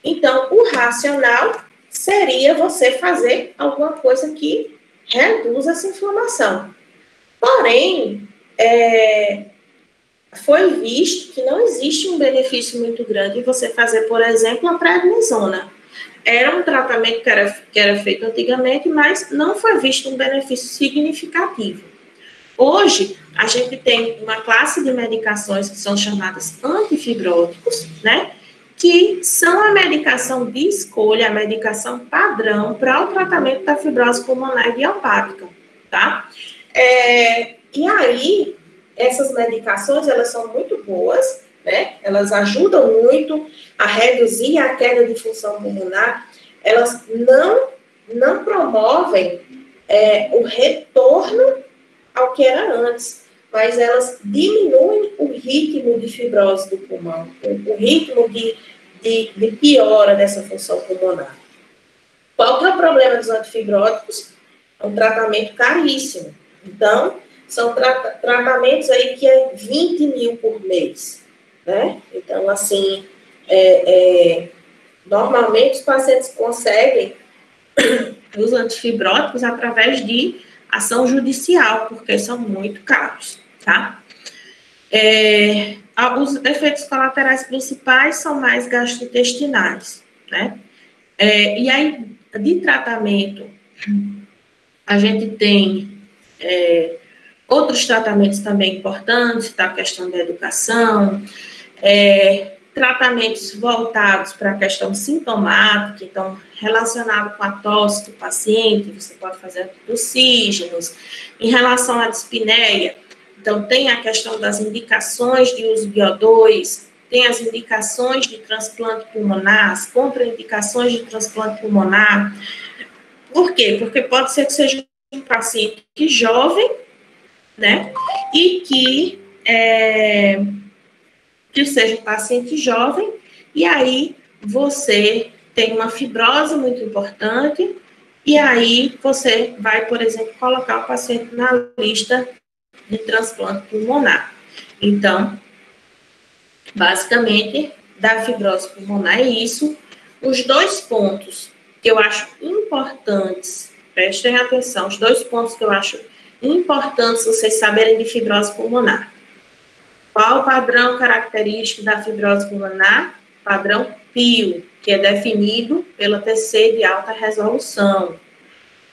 então o racional seria você fazer alguma coisa que reduza essa inflamação. Porém, foi visto que não existe um benefício muito grande em você fazer, por exemplo, a prednisona. Era um tratamento que era feito antigamente, mas não foi visto um benefício significativo. Hoje, a gente tem uma classe de medicações que são chamadas antifibróticos, né? que são a medicação de escolha, a medicação padrão para o tratamento da fibrose pulmonar idiopática, tá? E aí, essas medicações, elas são muito boas, né? Elas ajudam muito a reduzir a queda de função pulmonar, elas não promovem o retorno ao que era antes, mas elas diminuem o ritmo de fibrose do pulmão, o ritmo de piora dessa função pulmonar. Qual que é o problema dos antifibróticos? É um tratamento caríssimo. Então, são tratamentos aí que é 20 mil por mês, né? Então, assim, normalmente os pacientes conseguem os antifibróticos através de ação judicial, porque são muito caros, tá? Os efeitos colaterais principais são mais gastrointestinais, né? E aí, de tratamento, a gente tem outros tratamentos também importantes, tá? A questão da educação, tratamentos voltados para a questão sintomática, então, relacionado com a tosse do paciente, você pode fazer antidossígenos. Em relação à dispneia, então, tem a questão das indicações de uso de O2, tem as indicações de transplante pulmonar, as contraindicações de transplante pulmonar. Por quê? Porque pode ser que seja um paciente jovem, né, e que seja um paciente jovem, e aí você tem uma fibrose muito importante, e aí você vai, por exemplo, colocar o paciente na lista de transplante pulmonar. Então, basicamente, da fibrose pulmonar é isso. Os 2 pontos que eu acho importantes, prestem atenção, os 2 pontos que eu acho importantes vocês saberem de fibrose pulmonar. Qual o padrão característico da fibrose pulmonar? Padrão PIO, que é definido pela TC de alta resolução.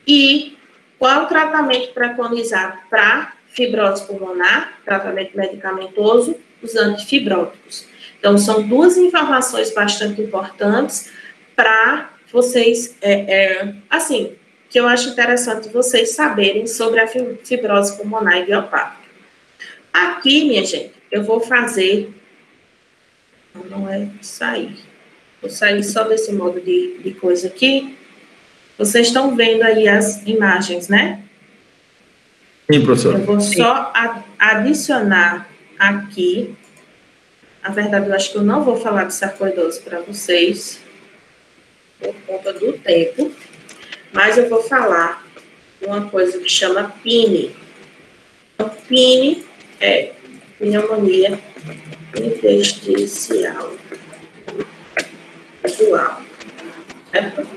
E qual o tratamento preconizado para fibrose pulmonar? Tratamento medicamentoso, os antifibróticos. Então, são 2 informações bastante importantes para vocês, assim, que eu acho interessante vocês saberem sobre a fibrose pulmonar idiopática. Aqui, minha gente, eu vou fazer, não é sair, vou sair só desse modo de coisa aqui. Vocês estão vendo aí as imagens, né? Sim, professor. Eu vou só adicionar aqui, na verdade, eu acho que eu não vou falar de sarcoidose para vocês, por conta do tempo, mas eu vou falar uma coisa que chama PINE. Então, PINE é pneumonia intersticial dual. Certo?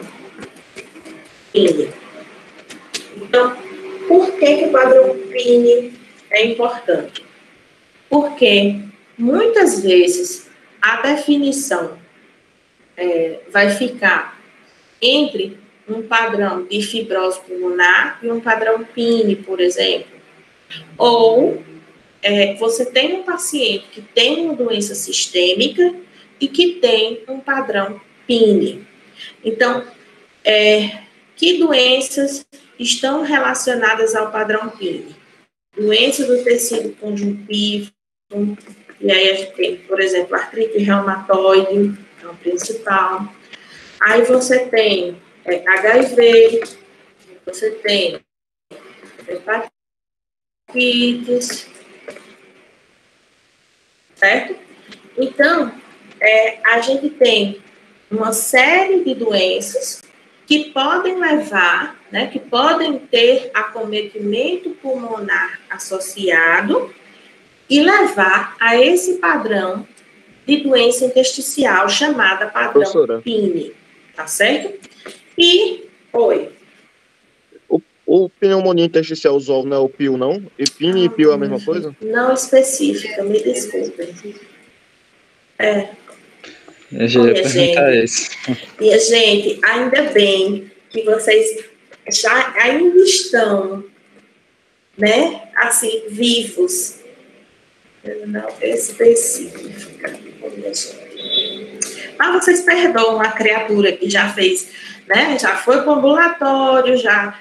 PINE. Então, por que o padrão PINE é importante? Porque muitas vezes a definição vai ficar entre um padrão de fibrose pulmonar e um padrão PINE, por exemplo. Ou você tem um paciente que tem uma doença sistêmica e que tem um padrão PINE. Então, que doenças estão relacionadas ao padrão PINE? Doença do tecido conjuntivo, e aí a gente tem, por exemplo, artrite reumatoide, é o principal. Aí você tem HIV, você tem hepatites, certo? Então, a gente tem uma série de doenças que podem levar, né, que podem ter acometimento pulmonar associado e levar a esse padrão de doença intersticial chamada padrão Professora, PINE, tá certo? E, oi. o pneumonia intersticial usual não é o PIO, não? E PINE e PIO é a mesma coisa? Não específica, me desculpem. Eu já ia perguntar isso. Minha gente, ainda bem que vocês já ainda estão, né, assim, vivos. Não específica, minha gente. Mas vocês perdoam a criatura que já fez, né? Já foi para o ambulatório, já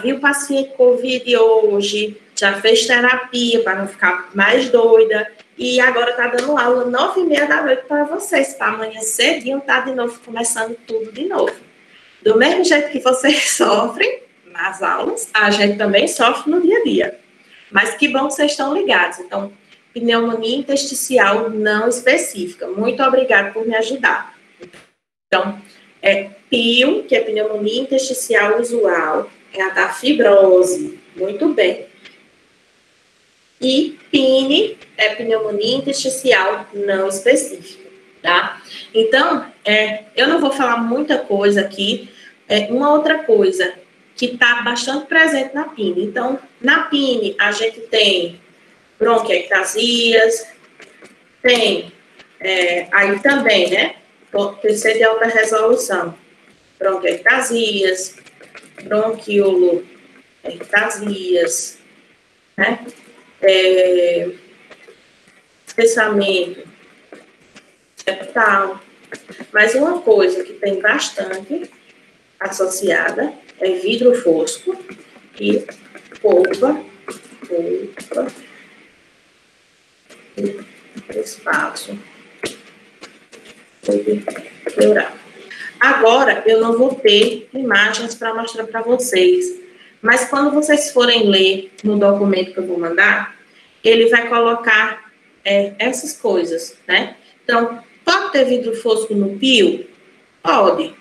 viu o paciente COVID hoje, já fez terapia para não ficar mais doida, e agora está dando aula 9h30 da noite para vocês, para amanhã cedinho tá de novo, começando tudo de novo. Do mesmo jeito que vocês sofrem nas aulas, a gente também sofre no dia a dia. Mas que bom que vocês estão ligados. Então, pneumonia intersticial não específica. Muito obrigada por me ajudar. Então, PIU, que é pneumonia intersticial usual, é a da fibrose. Muito bem. E PINE é pneumonia intersticial não específica, tá? Então, eu não vou falar muita coisa aqui. Uma outra coisa que está bastante presente na PINE. Então, na PINE, a gente tem bronquiectasias, tem aí também, né? TC de alta resolução, bronquiectasias, bronquiolectasias, né? Espessamento septal. Mas uma coisa que tem bastante associada é vidro fosco e polpa e espaço pleural. Agora, eu não vou ter imagens para mostrar para vocês, mas quando vocês forem ler no documento que eu vou mandar, ele vai colocar essas coisas, né? Então, pode ter vidro fosco no PIO? Pode,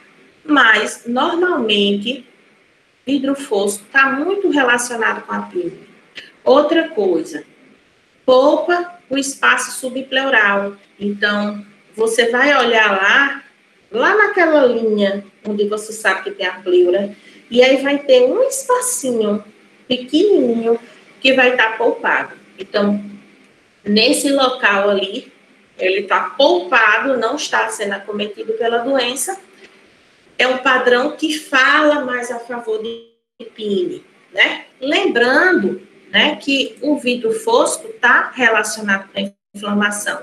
mas, normalmente, vidro fosco está muito relacionado com a PIN. Outra coisa, polpa o espaço subpleural. Então, você vai olhar lá naquela linha onde você sabe que tem a pleura, e aí vai ter um espacinho pequenininho que vai estar polpado. Então, nesse local ali, ele está polpado, não está sendo acometido pela doença. É um padrão que fala mais a favor de PINE, né? Lembrando, né, que o vidro fosco está relacionado com a inflamação.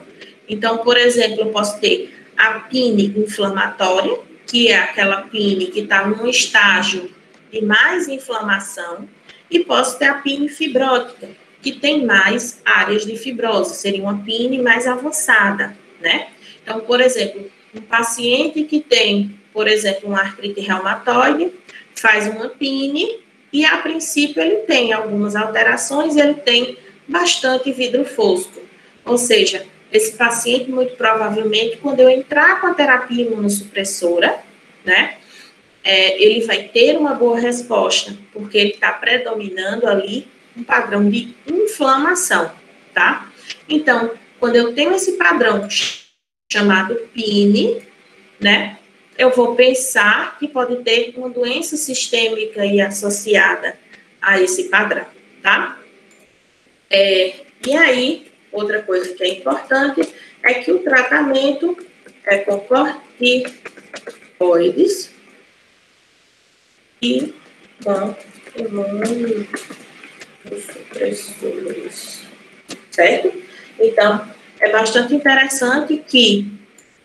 Então, por exemplo, eu posso ter a PINE inflamatória, que é aquela PINE que está num estágio de mais inflamação, e posso ter a PINE fibrótica, que tem mais áreas de fibrose, seria uma PINE mais avançada, né? Então, por exemplo, um paciente que tem, por exemplo, uma artrite reumatoide, faz uma PINE e, a princípio, ele tem algumas alterações, ele tem bastante vidro fosco. Ou seja, esse paciente, muito provavelmente, quando eu entrar com a terapia imunossupressora, né, ele vai ter uma boa resposta, porque ele está predominando ali um padrão de inflamação, tá? Então, quando eu tenho esse padrão chamado PINE, né, eu vou pensar que pode ter uma doença sistêmica e associada a esse padrão, tá? E aí, outra coisa que é importante é que o tratamento é com corticoides e com imunossupressores, certo? Então, é bastante interessante que,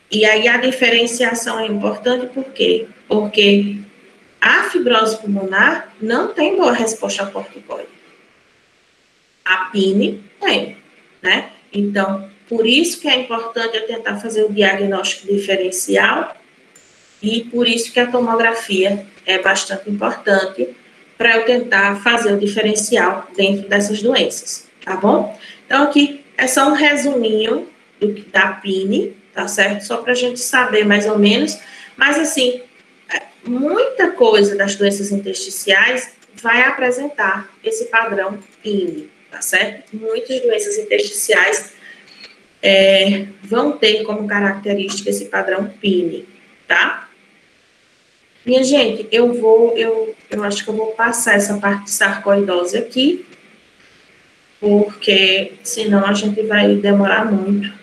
e aí a diferenciação é importante por quê? Porque a fibrose pulmonar não tem boa resposta ao corticoide. A PINE tem, né? Então, por isso que é importante eu tentar fazer o diagnóstico diferencial e por isso que a tomografia é bastante importante para eu tentar fazer o diferencial dentro dessas doenças, tá bom? Então, aqui é só um resuminho da PINE, tá certo? Só para a gente saber mais ou menos, mas assim, muita coisa das doenças intersticiais vai apresentar esse padrão PINE, tá certo? Muitas doenças intersticiais vão ter como característica esse padrão PINE, tá? Minha gente, eu acho que eu vou passar essa parte de sarcoidose aqui, porque senão a gente vai demorar muito,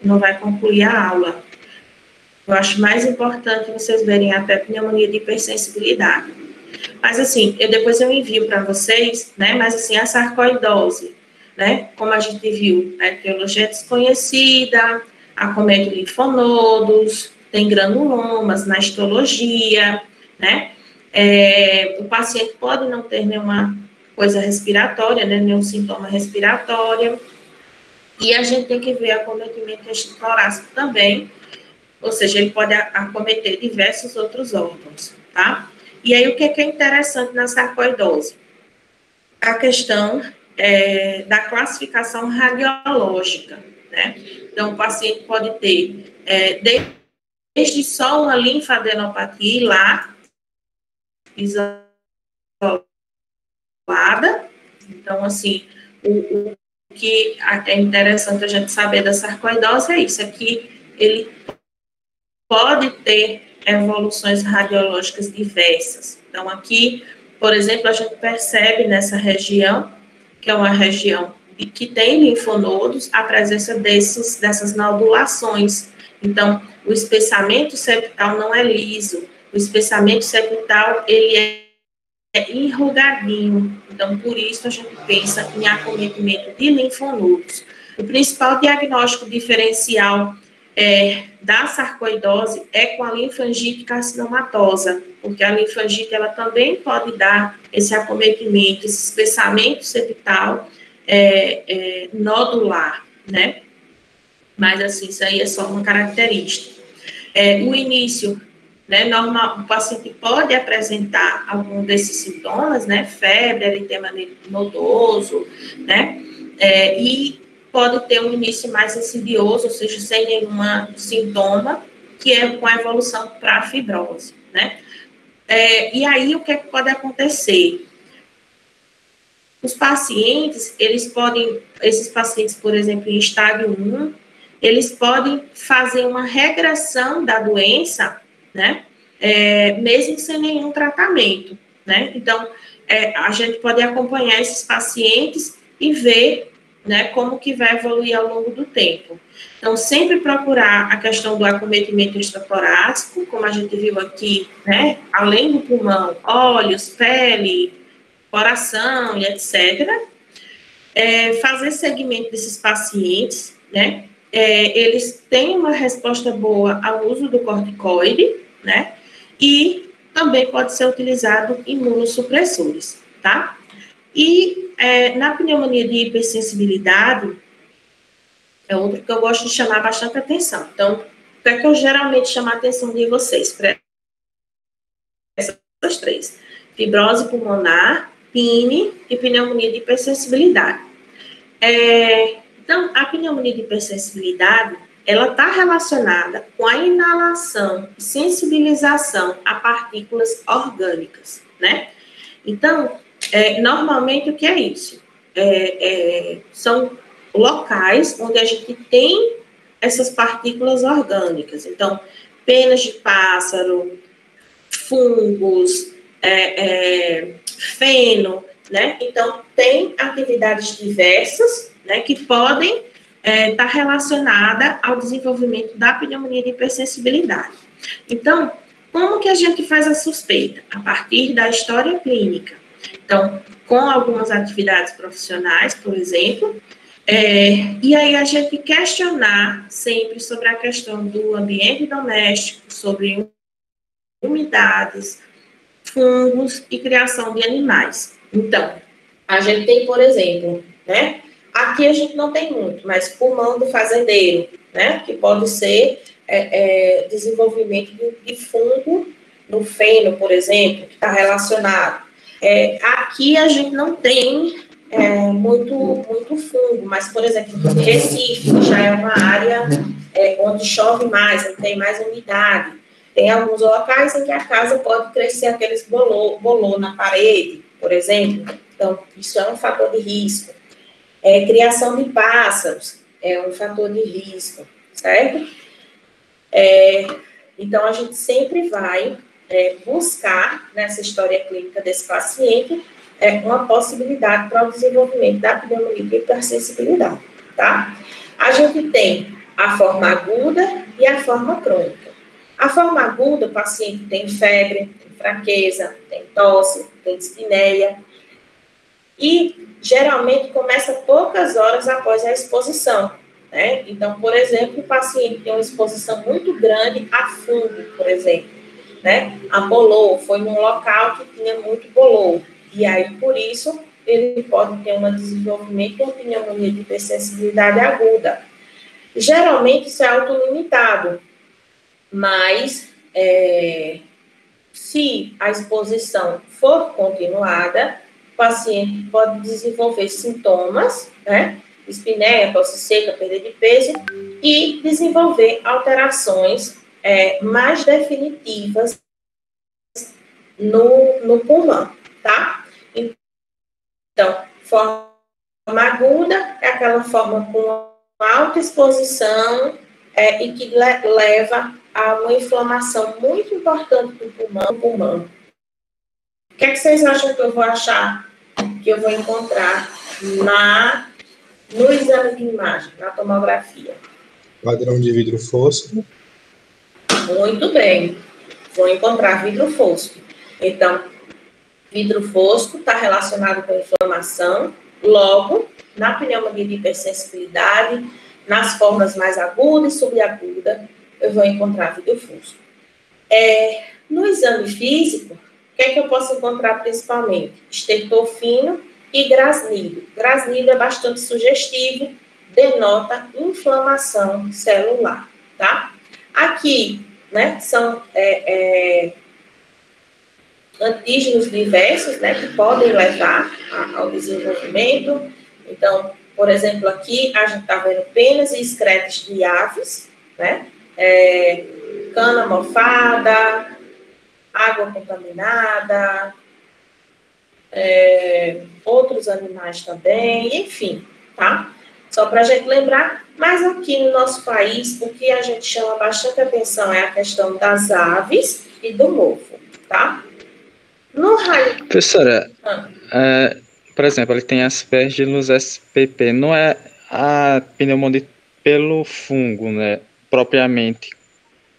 não vai concluir a aula. Eu acho mais importante vocês verem até pneumonia de hipersensibilidade. Mas assim, depois eu envio para vocês, né? Mas assim, a sarcoidose, né? Como a gente viu, a etiologia é desconhecida, acomete linfonodos, tem granulomas na histologia, né? O paciente pode não ter nenhuma coisa respiratória, né? Nenhum sintoma respiratório. E a gente tem que ver acometimento extratorácico também, ou seja, ele pode acometer diversos outros órgãos, tá? E aí, o que é interessante na sarcoidose? A questão da classificação radiológica, né? Então, o paciente pode ter desde só uma linfadenopatia lá, isolada. Então, assim, o que é interessante a gente saber da sarcoidose é isso, é que ele pode ter evoluções radiológicas diversas. Então, aqui, por exemplo, a gente percebe nessa região, que é uma região que tem linfonodos, a presença dessas nodulações. Então, o espessamento septal não é liso, o espessamento septal, ele é enrugadinho. Então, por isso, a gente pensa em acometimento de linfonodos. O principal diagnóstico diferencial da sarcoidose é com a linfangite carcinomatosa, porque a linfangite, ela também pode dar esse acometimento, esse espessamento septal nodular, né? Mas, assim, isso aí é só uma característica. O início, né, normal, o paciente pode apresentar algum desses sintomas, né, febre, eritema nodoso, né, e pode ter um início mais insidioso, ou seja, sem nenhum sintoma, que é com a evolução para a fibrose, né. E aí, o que pode acontecer? Os pacientes, esses pacientes, por exemplo, em estágio 1, eles podem fazer uma regressão da doença, né, mesmo sem nenhum tratamento, né. Então, a gente pode acompanhar esses pacientes e ver, né, como que vai evoluir ao longo do tempo. Então, sempre procurar a questão do acometimento extratorácico, como a gente viu aqui, né, além do pulmão, olhos, pele, coração e etc. Fazer seguimento desses pacientes, né, eles têm uma resposta boa ao uso do corticoide, né, e também pode ser utilizado imunossupressores, tá? E na pneumonia de hipersensibilidade, é outro que eu gosto de chamar bastante atenção. Então, o que é que eu geralmente chamo a atenção de vocês? Para essas três: fibrose pulmonar, PINE e pneumonia de hipersensibilidade. Então, a pneumonia de hipersensibilidade, ela está relacionada com a inalação e sensibilização a partículas orgânicas, né? Então, normalmente, o que é isso? São locais onde a gente tem essas partículas orgânicas. Então, penas de pássaro, fungos, feno, né? Então, tem atividades diversas, né, que podem estar relacionadas ao desenvolvimento da pneumonia de hipersensibilidade. Então, como que a gente faz a suspeita? A partir da história clínica. Então, com algumas atividades profissionais, por exemplo, e aí a gente questionar sempre sobre a questão do ambiente doméstico, sobre umidades, fungos e criação de animais. Então, a gente tem, por exemplo, né, aqui a gente não tem muito, mas pulmão do fazendeiro, né, que pode ser desenvolvimento de fungo no feno, por exemplo, que está relacionado. Aqui a gente não tem muito fungo, mas, por exemplo, Recife já é uma área onde chove mais, onde tem mais umidade. Tem alguns locais em que a casa pode crescer aqueles bolô na parede, por exemplo. Então, isso é um fator de risco. Criação de pássaros é um fator de risco, certo? Então, a gente sempre vai buscar, nessa história clínica desse paciente, uma possibilidade para o desenvolvimento da pneumonia de hipersensibilidade, tá? A gente tem a forma aguda e a forma crônica. A forma aguda, o paciente tem febre, tem fraqueza, tem tosse, tem dispneia, e geralmente começa poucas horas após a exposição. né? Então, por exemplo, o paciente tem uma exposição muito grande a fungo, por exemplo, né? A bolor, foi num local que tinha muito bolor, e aí, por isso, ele pode ter um desenvolvimento de uma pneumonia de hipersensibilidade aguda. Geralmente, isso é autolimitado, mas se a exposição for continuada, o paciente pode desenvolver sintomas, né? Espinéia, tosse seca, perda de peso, e desenvolver alterações mais definitivas no pulmão, tá? Então, forma aguda é aquela forma com alta exposição e que leva a uma inflamação muito importante do pulmão. O que é que vocês acham que eu vou achar, que eu vou encontrar no exame de imagem, na tomografia? Padrão de vidro fosco. Muito bem. Vou encontrar vidro fosco. Então, vidro fosco está relacionado com inflamação, logo, na pneumonia de hipersensibilidade, nas formas mais aguda e subaguda, eu vou encontrar vidro fosco. No exame físico, o que é que eu posso encontrar principalmente? Estertor fino e grasnido. Grasnido é bastante sugestivo, denota inflamação celular, tá? Aqui, né, são antígenos diversos, né, que podem levar ao desenvolvimento. Então, por exemplo, aqui a gente está vendo penas e excretas de aves, né, cana mofada, água contaminada, outros animais também, enfim, tá? Só para a gente lembrar, mas aqui no nosso país, o que a gente chama bastante atenção é a questão das aves e do mofo, tá? No raio... Professora, por exemplo, ele tem Aspergillus spp, não é a pneumonia pelo fungo, né, propriamente.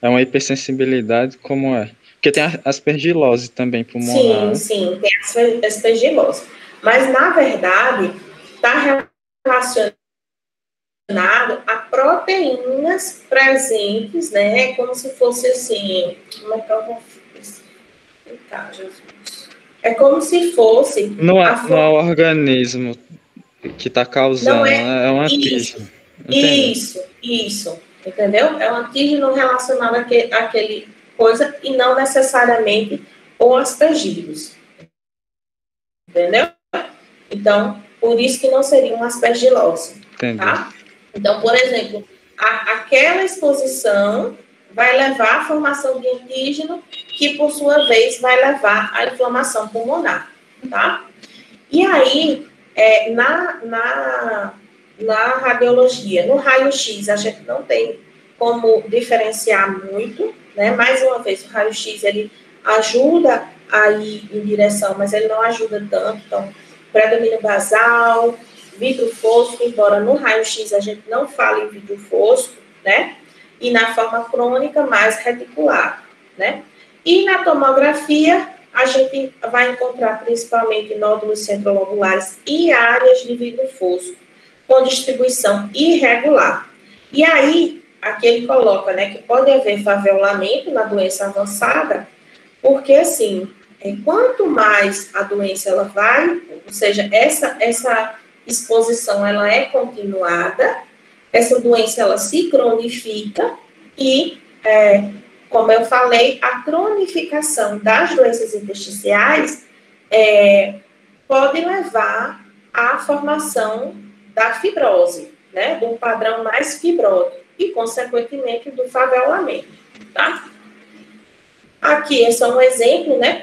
É uma hipersensibilidade, como é? Porque tem a aspergilose também pulmonar. Sim, tem a aspergilose. Mas, na verdade, está relacionado a proteínas presentes, né? Como se fosse assim... Como é que eu vou explicar, Jesus? É como se fosse... Não é o organismo que está causando, é um antígeno. Isso, entendeu? É um antígeno relacionado àquele coisa e não necessariamente o aspergillus. Entendeu? Então, por isso que não seria uma aspergilose. Tá? Então, por exemplo, aquela exposição vai levar à formação de antígeno, que por sua vez vai levar à inflamação pulmonar. Tá? E aí, na radiologia, no raio-x, a gente não tem como diferenciar muito, né? Mais uma vez, o raio-x, ele ajuda a ir em direção, mas ele não ajuda tanto. Então, predomínio basal, vidro fosco, embora no raio-x a gente não fale em vidro fosco, né? E na forma crônica, mais reticular, né? E na tomografia, a gente vai encontrar principalmente nódulos centrolobulares e áreas de vidro fosco, com distribuição irregular. E aí, aqui ele coloca, né, que pode haver favelamento na doença avançada, porque, assim, quanto mais a doença ela vai, ou seja, essa exposição ela é continuada, essa doença ela se cronifica e, como eu falei, a cronificação das doenças intersticiais pode levar à formação da fibrose, né, de um padrão mais fibrótico e, consequentemente, do favelamento, tá? Aqui é só um exemplo, né,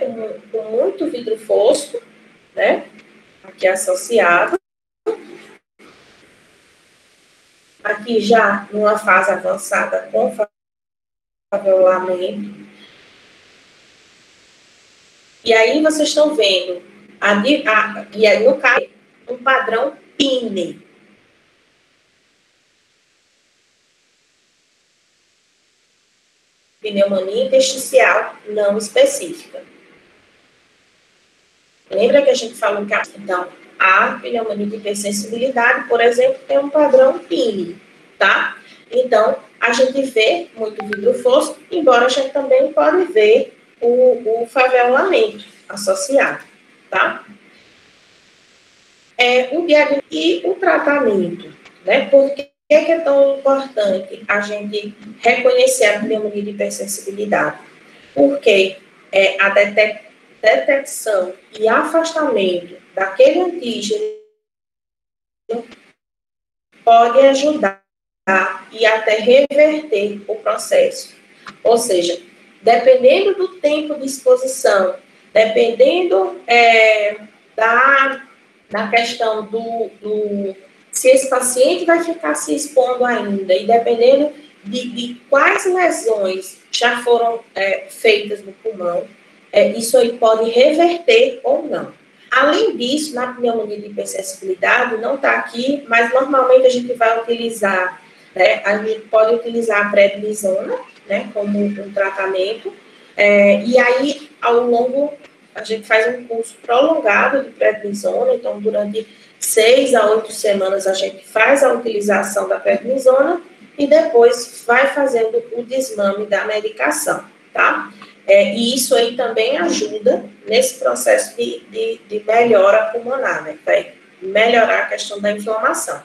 com muito vidro fosco, né, aqui associado. Aqui já numa fase avançada com favelamento. E aí vocês estão vendo, e aí no caso, um padrão PINE. Pneumonia intersticial não específica. Lembra que a gente falou que então, a pneumonia de hipersensibilidade, por exemplo, tem um padrão PINE. tá? Então, a gente vê muito vidro fosco, embora a gente também pode ver o favelamento associado, tá? O diagnóstico e o tratamento, né? Por que é tão importante a gente reconhecer a pneumonia de hipersensibilidade? Porque a detecção e afastamento daquele antígeno pode ajudar e até reverter o processo. Ou seja, dependendo do tempo de exposição, dependendo da questão do se esse paciente vai ficar se expondo ainda, e dependendo de quais lesões já foram feitas no pulmão, isso aí pode reverter ou não. Além disso, na pneumonia de hipersensibilidade, não está aqui, mas normalmente a gente vai utilizar, né, a gente pode utilizar a prednisona, né, como um tratamento, e aí, ao longo, a gente faz um curso prolongado de prednisona, então, durante 6 a 8 semanas, a gente faz a utilização da prednisona e depois vai fazendo o desmame da medicação, tá? E isso aí também ajuda nesse processo de melhora pulmonar, né? Vai melhorar a questão da inflamação.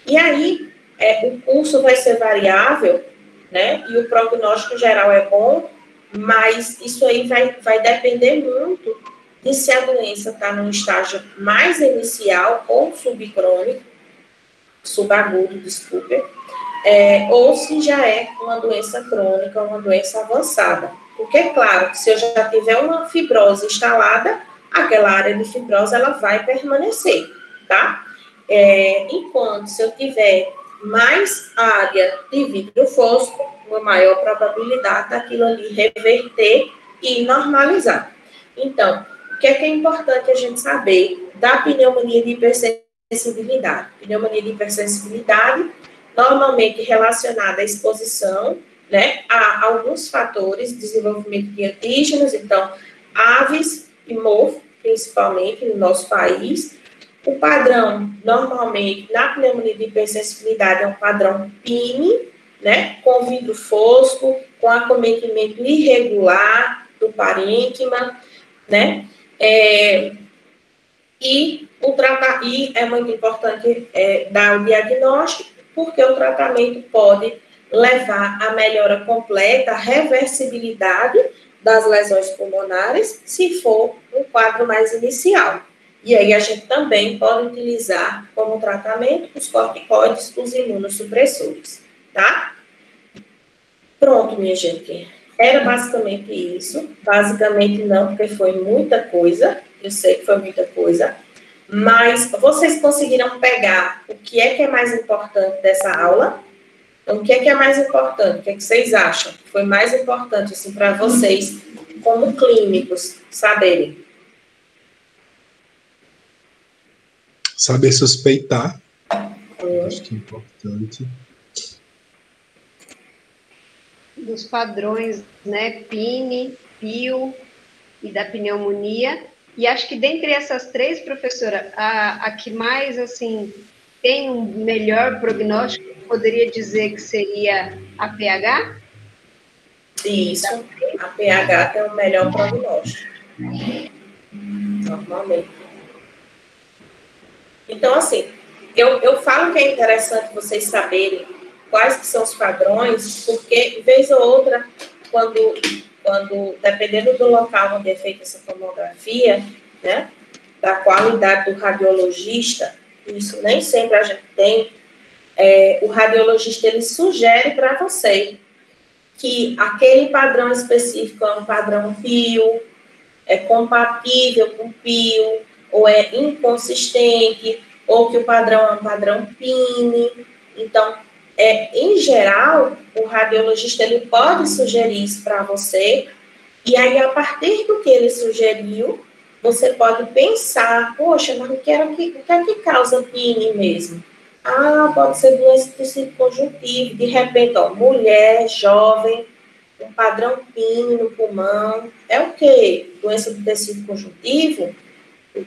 E aí, o curso vai ser variável, né? E o prognóstico geral é bom, mas isso aí vai depender muito de se a doença está num estágio mais inicial ou subagudo, desculpe, ou se já é uma doença crônica, uma doença avançada. Porque, claro, se eu já tiver uma fibrose instalada, aquela área de fibrose, ela vai permanecer, tá? Enquanto, se eu tiver mais área de vidro fosco, uma maior probabilidade daquilo ali reverter e normalizar. Então, o que é importante a gente saber da pneumonia de hipersensibilidade? Pneumonia de hipersensibilidade, normalmente relacionada à exposição, né, a alguns fatores de desenvolvimento de antígenos, então, aves e mofo, principalmente no nosso país. O padrão, normalmente, na pneumonia de hipersensibilidade, é um padrão PINE, né, com vidro fosco, com acometimento irregular do parênquima, né, e é muito importante dar o diagnóstico, porque o tratamento pode levar à melhora completa, à reversibilidade das lesões pulmonares, se for um quadro mais inicial. E aí a gente também pode utilizar como tratamento os corticoides, os imunossupressores, tá? Pronto, minha gente. Era basicamente isso. Basicamente não, porque foi muita coisa. Eu sei que foi muita coisa. Mas vocês conseguiram pegar o que é mais importante dessa aula? Então, o que é mais importante? O que é que vocês acham? Foi mais importante, assim, para vocês, como clínicos, saberem? Saber suspeitar. Acho que é importante. Dos padrões, né? PINE, PIO e da pneumonia. E acho que dentre essas três, professora, a que mais, assim, tem um melhor prognóstico, poderia dizer que seria a pH? Isso, a pH tem o melhor prognóstico. Normalmente. Então, assim, eu falo que é interessante vocês saberem quais que são os padrões, porque, vez ou outra, quando dependendo do local onde é feita essa tomografia, né, da qualidade do radiologista, isso nem sempre a gente tem, o radiologista, ele sugere para você que aquele padrão específico é um padrão PIO, é compatível com PIO, ou é inconsistente, ou que o padrão é um padrão PINE. Então, em geral, o radiologista ele pode sugerir isso para você, e aí, a partir do que ele sugeriu, você pode pensar, poxa, mas o que é que causa PINE mesmo? Pode ser doença do tecido conjuntivo, de repente, mulher, jovem, um padrão PINE no pulmão, é o quê? Doença do tecido conjuntivo?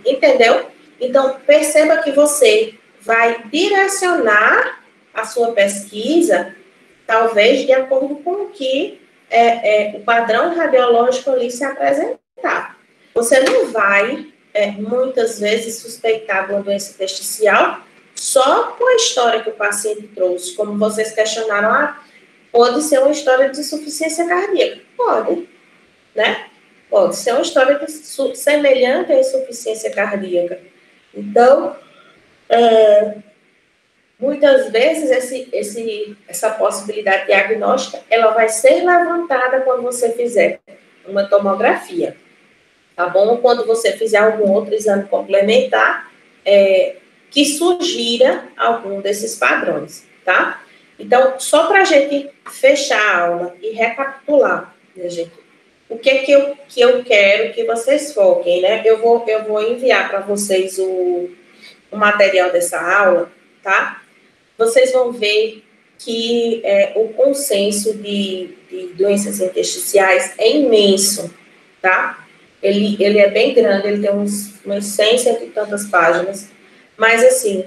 Entendeu? Então, perceba que você vai direcionar a sua pesquisa, talvez de acordo com o que o padrão radiológico ali se apresentar. Você não vai, muitas vezes, suspeitar de uma doença intersticial só com a história que o paciente trouxe. Como vocês questionaram, pode ser uma história de insuficiência cardíaca. Pode, né? Pode ser uma história semelhante à insuficiência cardíaca. Então, muitas vezes essa possibilidade diagnóstica, ela vai ser levantada quando você fizer uma tomografia, tá bom? Ou quando você fizer algum outro exame complementar, que sugira algum desses padrões, tá? Então, só para a gente fechar a aula e recapitular, né, gente? O que eu quero que vocês foquem, né? Eu vou enviar para vocês o material dessa aula, tá? Vocês vão ver que o consenso de doenças intersticiais é imenso, tá? Ele é bem grande, ele tem umas 100 e tantas páginas, mas, assim,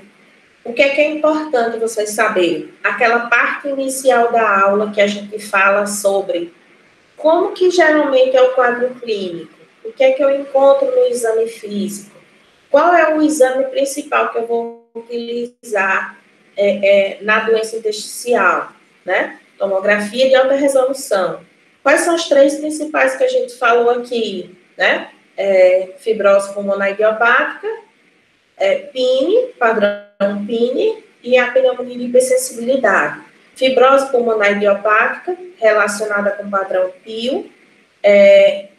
o que é importante vocês saberem? Aquela parte inicial da aula que a gente fala sobre como que geralmente é o quadro clínico, o que é que eu encontro no exame físico, qual é o exame principal que eu vou utilizar na doença intersticial, né? Tomografia de alta resolução. Quais são os 3 principais que a gente falou aqui, né? Fibrose pulmonar idiopática, PIN, padrão PIN, e a pneumonia de hipersensibilidade. Fibrose pulmonar idiopática, relacionada com o padrão PIO,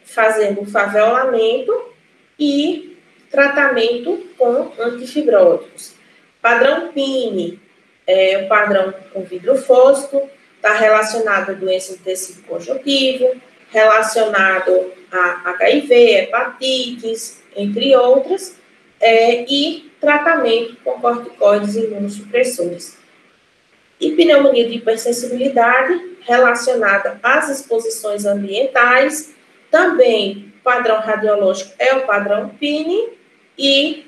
fazendo faveolamento e tratamento com antifibróticos. Padrão PIN, o padrão com vidro fosco, está relacionado à doença do tecido conjuntivo, relacionado a HIV, hepatites, entre outras, e tratamento com corticoides e imunossupressores. E pneumonia de hipersensibilidade, relacionada às exposições ambientais, também o padrão radiológico é o padrão PIN, e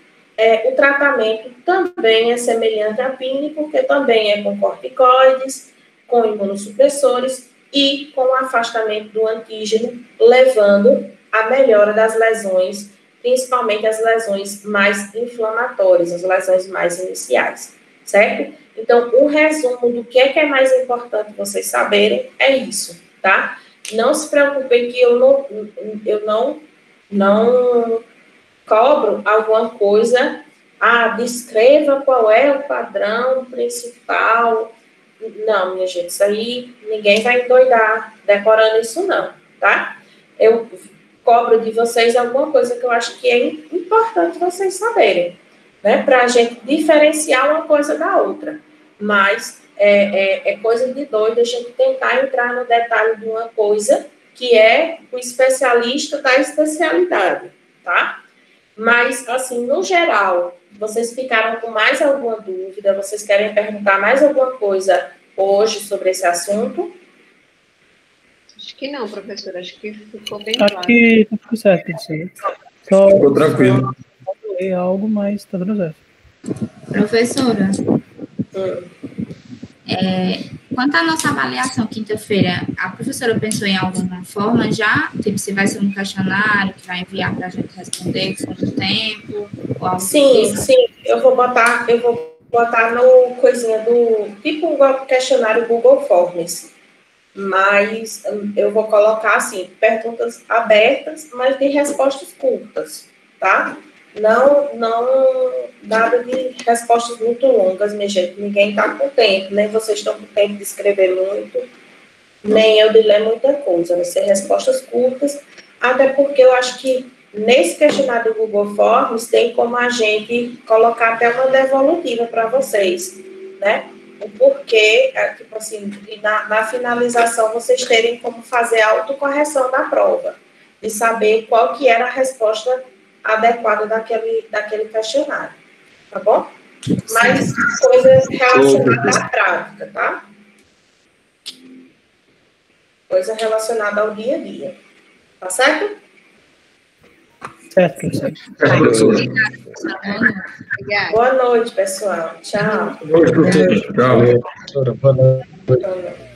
o tratamento também é semelhante à PIN, porque também é com corticoides, com imunossupressores e com o afastamento do antígeno, levando à melhora das lesões, principalmente as lesões mais inflamatórias, as lesões mais iniciais, certo? Então, um resumo do que é mais importante vocês saberem é isso, tá? Não se preocupem que eu não cobro alguma coisa, descreva qual é o padrão principal. Não, minha gente, isso aí ninguém vai endoidar decorando isso não, tá? Eu cobro de vocês alguma coisa que eu acho que é importante vocês saberem, né? Para a gente diferenciar uma coisa da outra. Mas é coisa de doido a gente tentar entrar no detalhe de uma coisa que é o especialista da especialidade, tá? Mas, assim, no geral, vocês ficaram com mais alguma dúvida? Vocês querem perguntar mais alguma coisa hoje sobre esse assunto? Acho que não, professora. Acho que ficou bem claro. Acho que tá tudo certo, professora. Ficou tranquilo. É algo, mas tá tudo certo. Professora, quanto à nossa avaliação quinta-feira, a professora pensou em alguma forma já? Tipo, se vai ser um questionário que vai enviar para a gente responder com o tempo? Ou algo sim, eu vou botar no coisinha do, tipo um questionário Google Forms, mas eu vou colocar, assim, perguntas abertas, mas de respostas curtas, tá? Não nada de respostas muito longas, minha gente. Ninguém está com tempo, nem vocês estão com tempo de escrever muito, nem eu de ler muita coisa. Vai ser respostas curtas, até porque eu acho que nesse questionário do Google Forms tem como a gente colocar até uma devolutiva para vocês, né? O porquê, tipo assim, na finalização vocês terem como fazer a autocorreção da prova, de saber qual que era a resposta adequada daquele questionário, tá bom? Mas coisas relacionadas à prática, tá? Coisa relacionada ao dia a dia, tá certo? Certo, professor. Obrigada. Boa noite, pessoal. Tchau. Boa noite, professor. Tchau. Boa noite. Boa noite.